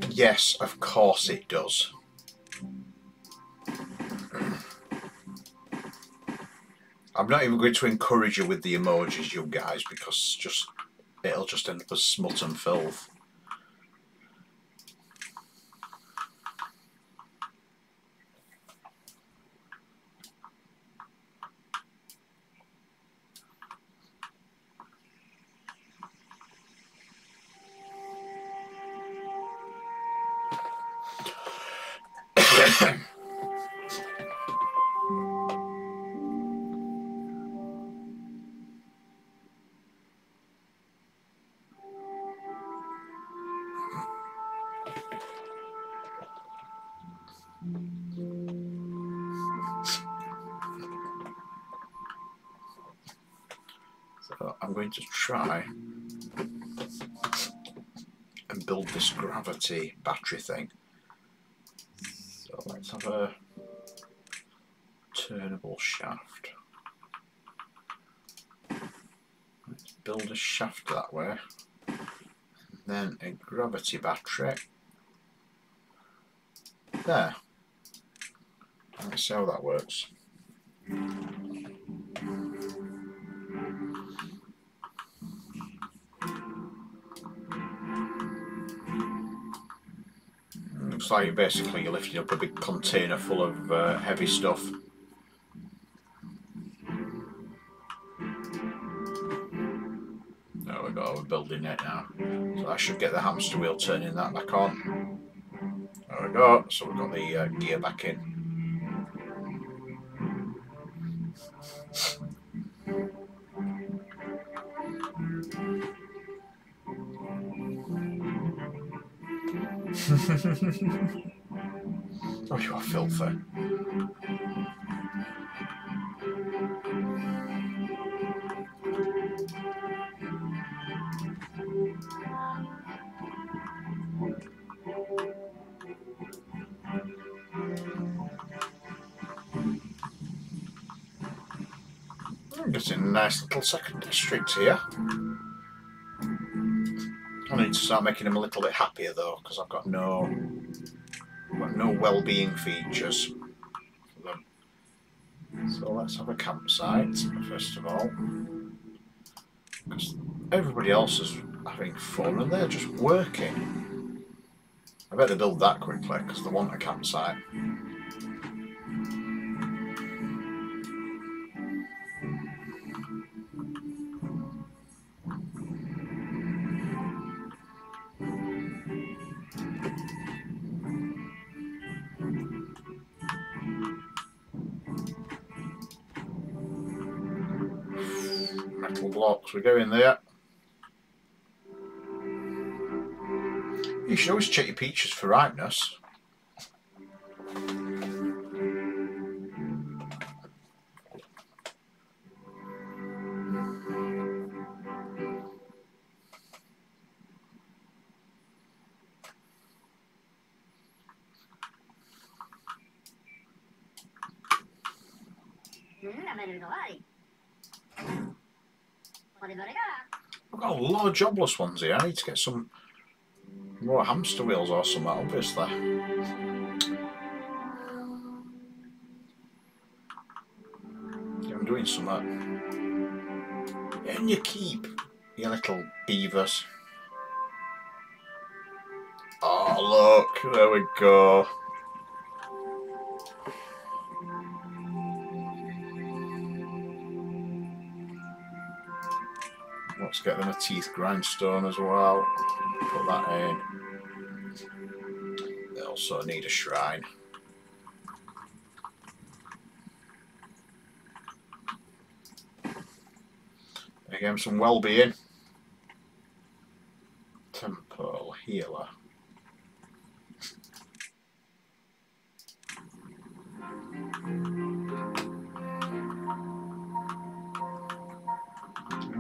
Yes, of course it does. I'm not even going to encourage you with the emojis, you guys, because it'll just end up as smut and filth. So I'm going to try and build this gravity battery thing. So let's have a turnable shaft. Let's build a shaft that way. And then a gravity battery. There. Let's see how that works. Looks like basically you're lifting up a big container full of heavy stuff. There we go, we're building it now. So I should get the hamster wheel turning that back on. There we go, so we've got the gear back in. Oh, you are filthy. I'm getting a nice little second district here. I need to start making them a little bit happier though, because I've got no well-being features for them. So let's have a campsite first of all, because everybody else is having fun and they're just working. I better build that quickly because they want a campsite. Metal blocks, we go in there. You should always check your peaches for ripeness. I've got a lot of jobless ones here. I need to get some more hamster wheels or something, obviously. Yeah, I'm doing something. And you keep, you little beavers. Oh look, there we go. Let's get them a teeth grindstone as well. Put that in. They also need a shrine. Again, some well-being. Temple healer.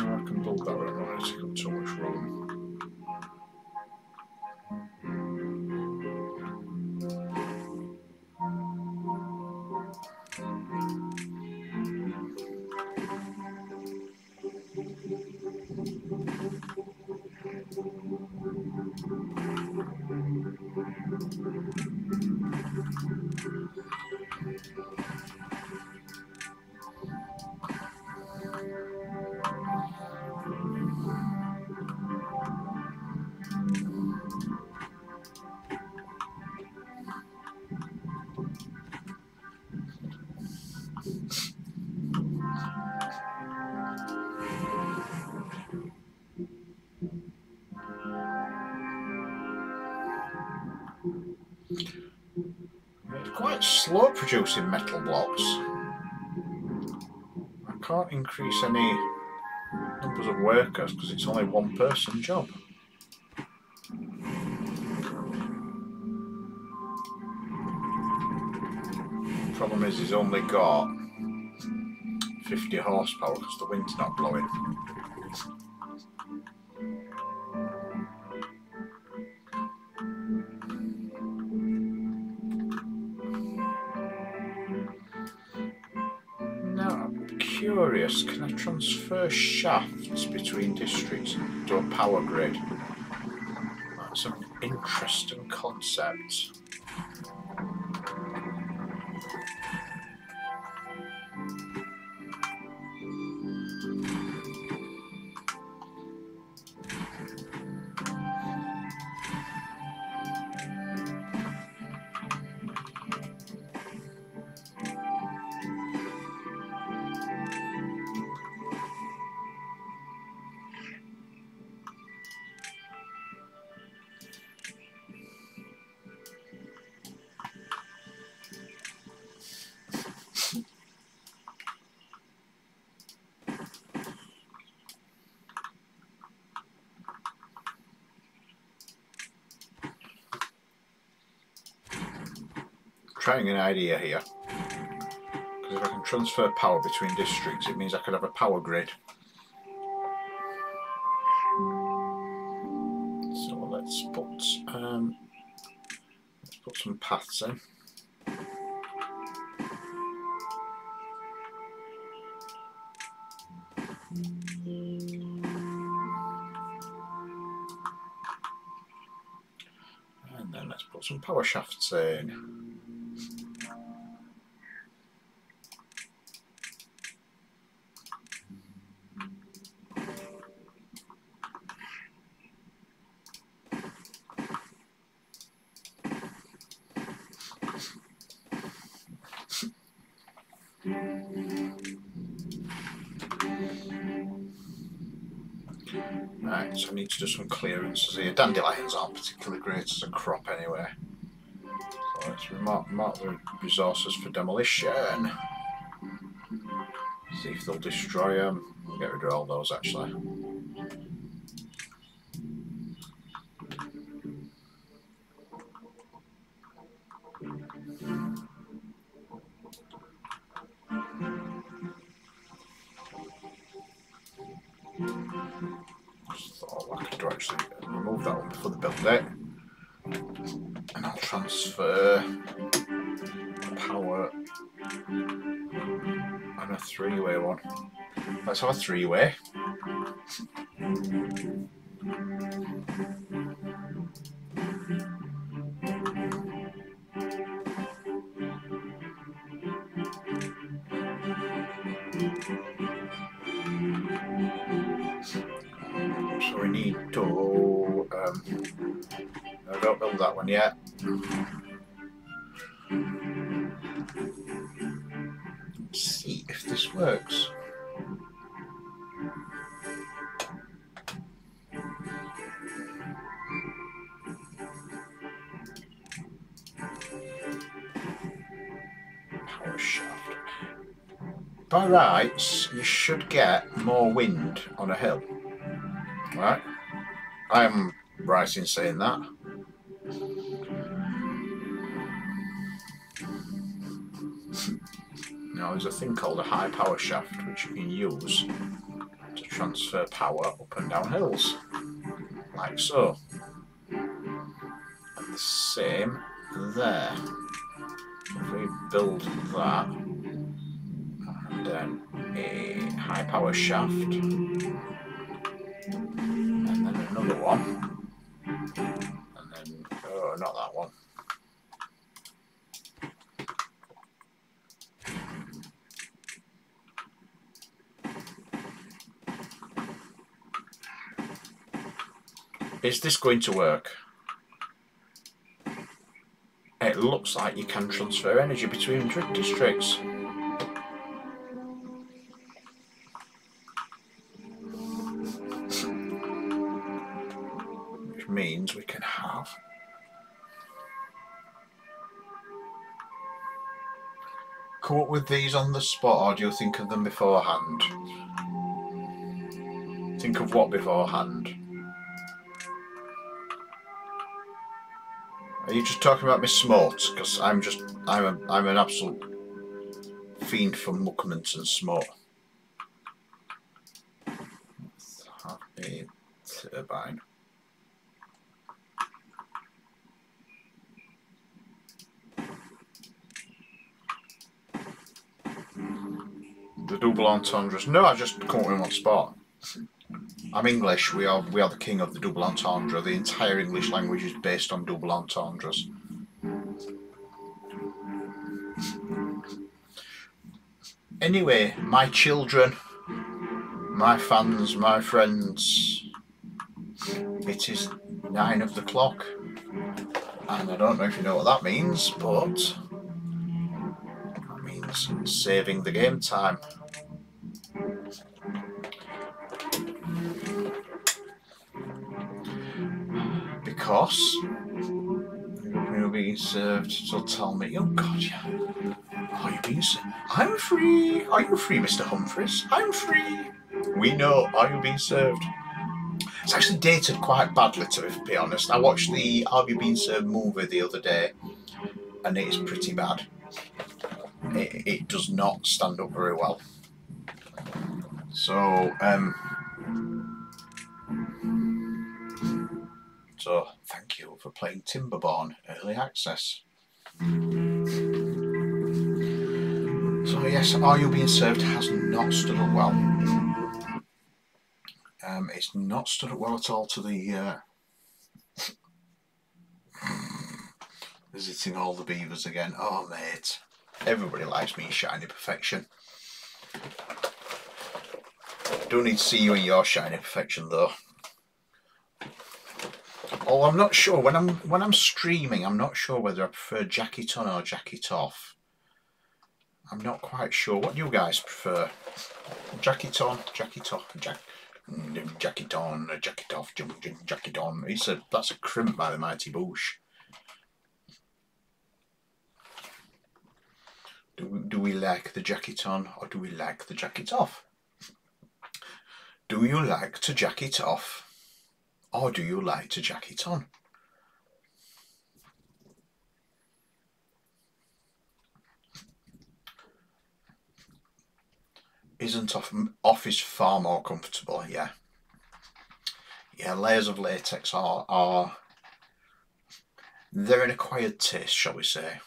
I can build that one, I don't want to take up too much room. It's quite slow producing metal blocks. I can't increase any numbers of workers because it's only one person job. The problem is he's only got 50 horsepower because the wind's not blowing. Curious, can I transfer shafts between districts to a power grid? That's an interesting concept. Trying an idea here, because if I can transfer power between districts, it means I could have a power grid. So let's put some paths in. And then let's put some power shafts in. Right, so I need to do some clearances here. Dandelions aren't particularly great as a crop anyway. So let's mark the resources for demolition. See if they'll destroy them. We'll get rid of all those actually. Just thought I could do actually remove that one before they build it. And I'll transfer power on a three-way one. Let's have a three-way. So we need to no, don't build that one yet. Let's see if this works. Power shaft. By rights, you should get more wind on a hill. Right? I am right in saying that. Now there's a thing called a high power shaft which you can use to transfer power up and down hills. Like so. And the same there. If we build that and then a high power shaft and then another one and then, oh, not that one, Is this going to work? It looks like you can transfer energy between districts. Which means we can have come up with these on the spot, or do you think of them beforehand? Think of what beforehand? Are you just talking about my smut? Because I'm an absolute fiend for muckments and smut. Let's have a turbine. The double entendres. No, I just come up with one spot. I'm English. We are the king of the double entendre. The entire English language is based on double entendres. Anyway, my children, my fans, my friends, it is 9 of the clock, and I don't know if you know what that means, but that means saving the game time. Because you're being served, so tell me, oh God, yeah. Are you being served? I'm free. Are you free, Mr. Humphries? I'm free. We know. Are you being served? It's actually dated quite badly, to be honest. I watched the Are You Being Served movie the other day, and it is pretty bad. It does not stand up very well. So, thank you for playing Timberborn Early Access. So yes, Are You Being Served has not stood up well. It's not stood up well at all to the visiting all the beavers again. Oh mate, everybody likes me shiny perfection. Don't need to see you in your shiny perfection though. Oh, I'm not sure when I'm streaming. I'm not sure whether I prefer jacket on or jacket off. I'm not quite sure. What do you guys prefer? Jacket on, jacket off, jacket on, jacket off, jacket on. That's a crimp by the Mighty Boosh. Do we like the jacket on or do we like the jacket off? Do you like to jacket off or do you like to jacket on? Isn't off is far more comfortable, yeah. Yeah, layers of latex are they're an acquired taste, shall we say.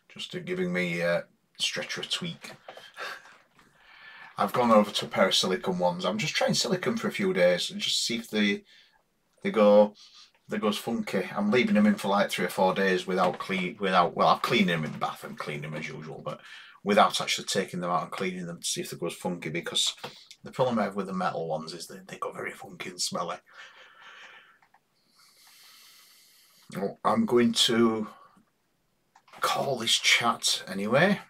Just giving me stretcher a tweak. I've gone over to a pair of silicone ones. I'm just trying silicone for a few days and just see if they goes funky. I'm leaving them in for like 3 or 4 days well, I've cleaned them in the bath and cleaned them as usual, but without actually taking them out and cleaning them to see if they goes funky, because the problem I have with the metal ones is that they go very funky and smelly. Well, I'm going to call this chat anyway,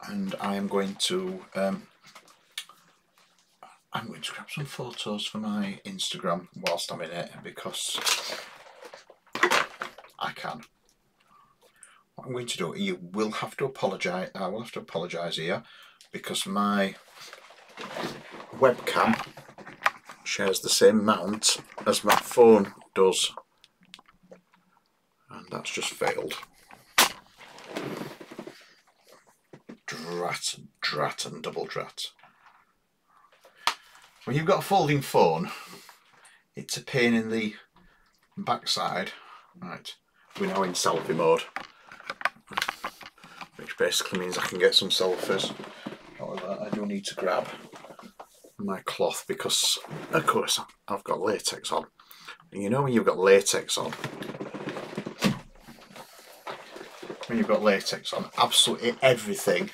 and I am going to grab some photos for my Instagram whilst I'm in it, because I can. What I'm going to do, you will have to apologise. I will have to apologise here because my webcam shares the same mount as my phone does, and that's just failed. Drat and double drat. When you've got a folding phone, it's a pain in the backside. Right, we're now in selfie mode, which basically means I can get some selfies. However, I do need to grab my cloth because, of course, I've got latex on. And you know when you've got latex on, when you've got latex on absolutely everything,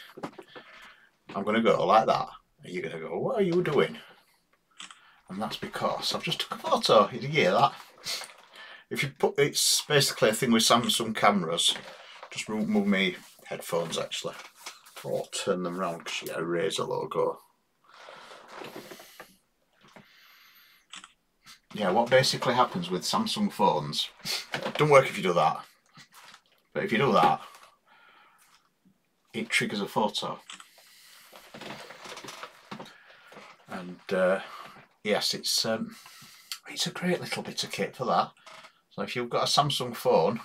I'm going to go like that. And you're going to go, what are you doing? And that's because I've just took a photo. You hear that? If you put, it's basically a thing with Samsung cameras. Just move my headphones actually, or turn them around because you get a Razor logo. Yeah, what basically happens with Samsung phones, don't work if you do that, but if you do that, it triggers a photo. And yes, it's a great little bit of kit for that. So if you've got a Samsung phone,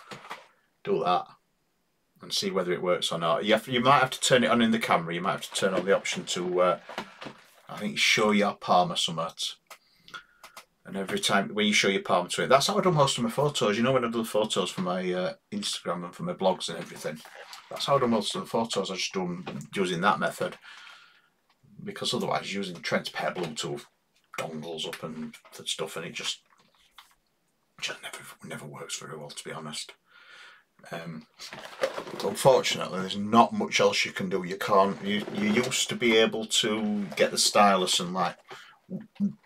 do that and see whether it works or not. You might have to turn it on in the camera. You might have to turn on the option to, I think, show your palm or something. And every time when you show your palm to it, that's how I do most of my photos. You know, when I do the photos for my Instagram and for my blogs and everything, that's how I do most of the photos. I just do them using that method, because otherwise trying to pair Bluetooth dongles up and stuff, and it just never works very well, to be honest. Unfortunately, there's not much else you can do. You can't. You used to be able to get the stylus and like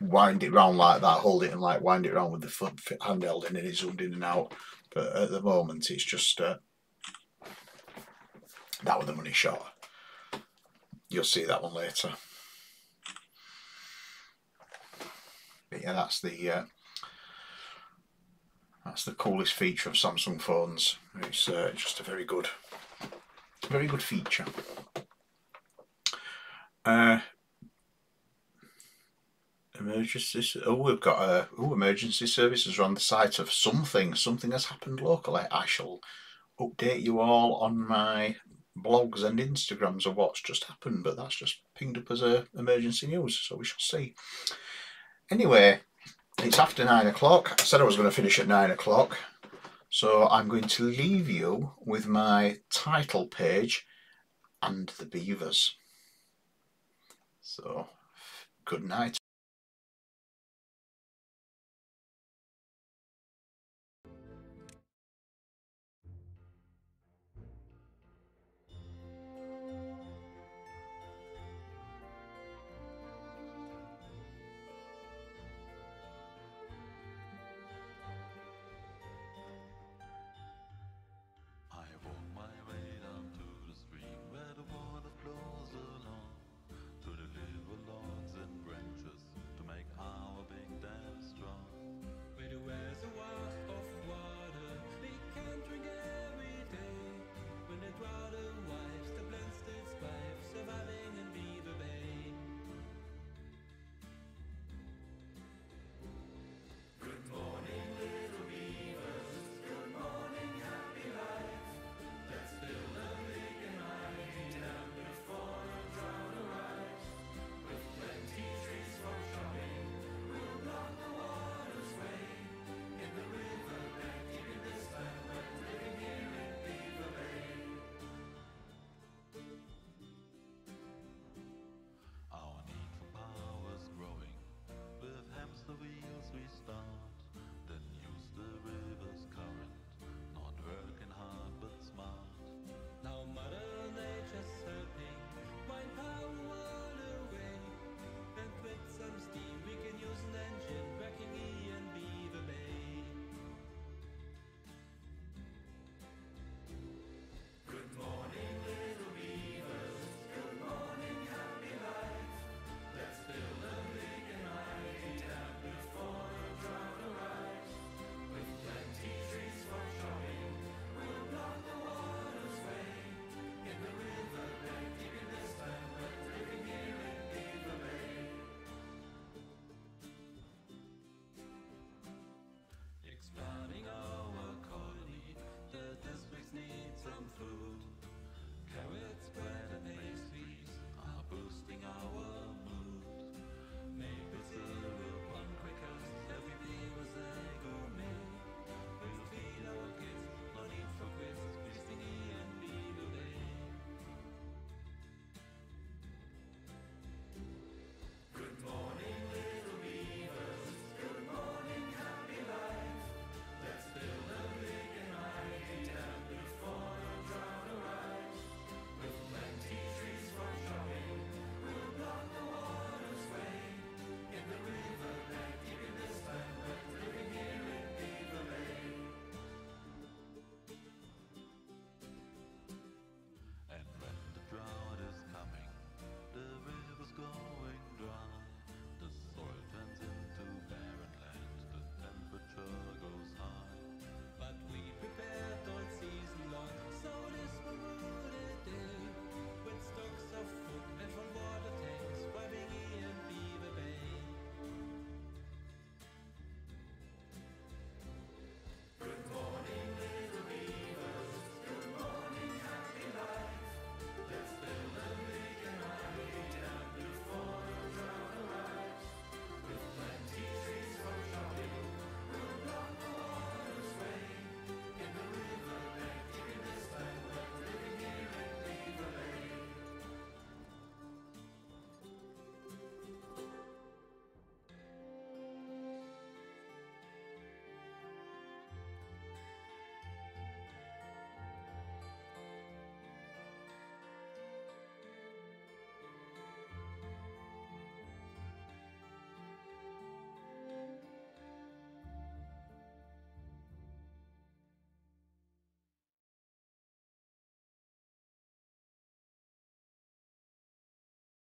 wind it round like that, hold it and like wind it round with the foot handheld, and then it zoomed in and out. But at the moment, it's just that was the money shot. You'll see that one later. But yeah, that's the coolest feature of Samsung phones. It's just a very good feature. Emergency. Oh, we've got emergency services are on the site of something. Something has happened locally. I shall update you all on my blogs and Instagrams of what's just happened, but that's just pinged up as emergency news, so we shall see. Anyway, it's after 9 o'clock. I said I was going to finish at 9 o'clock, so I'm going to leave you with my title page and the beavers. So, good night.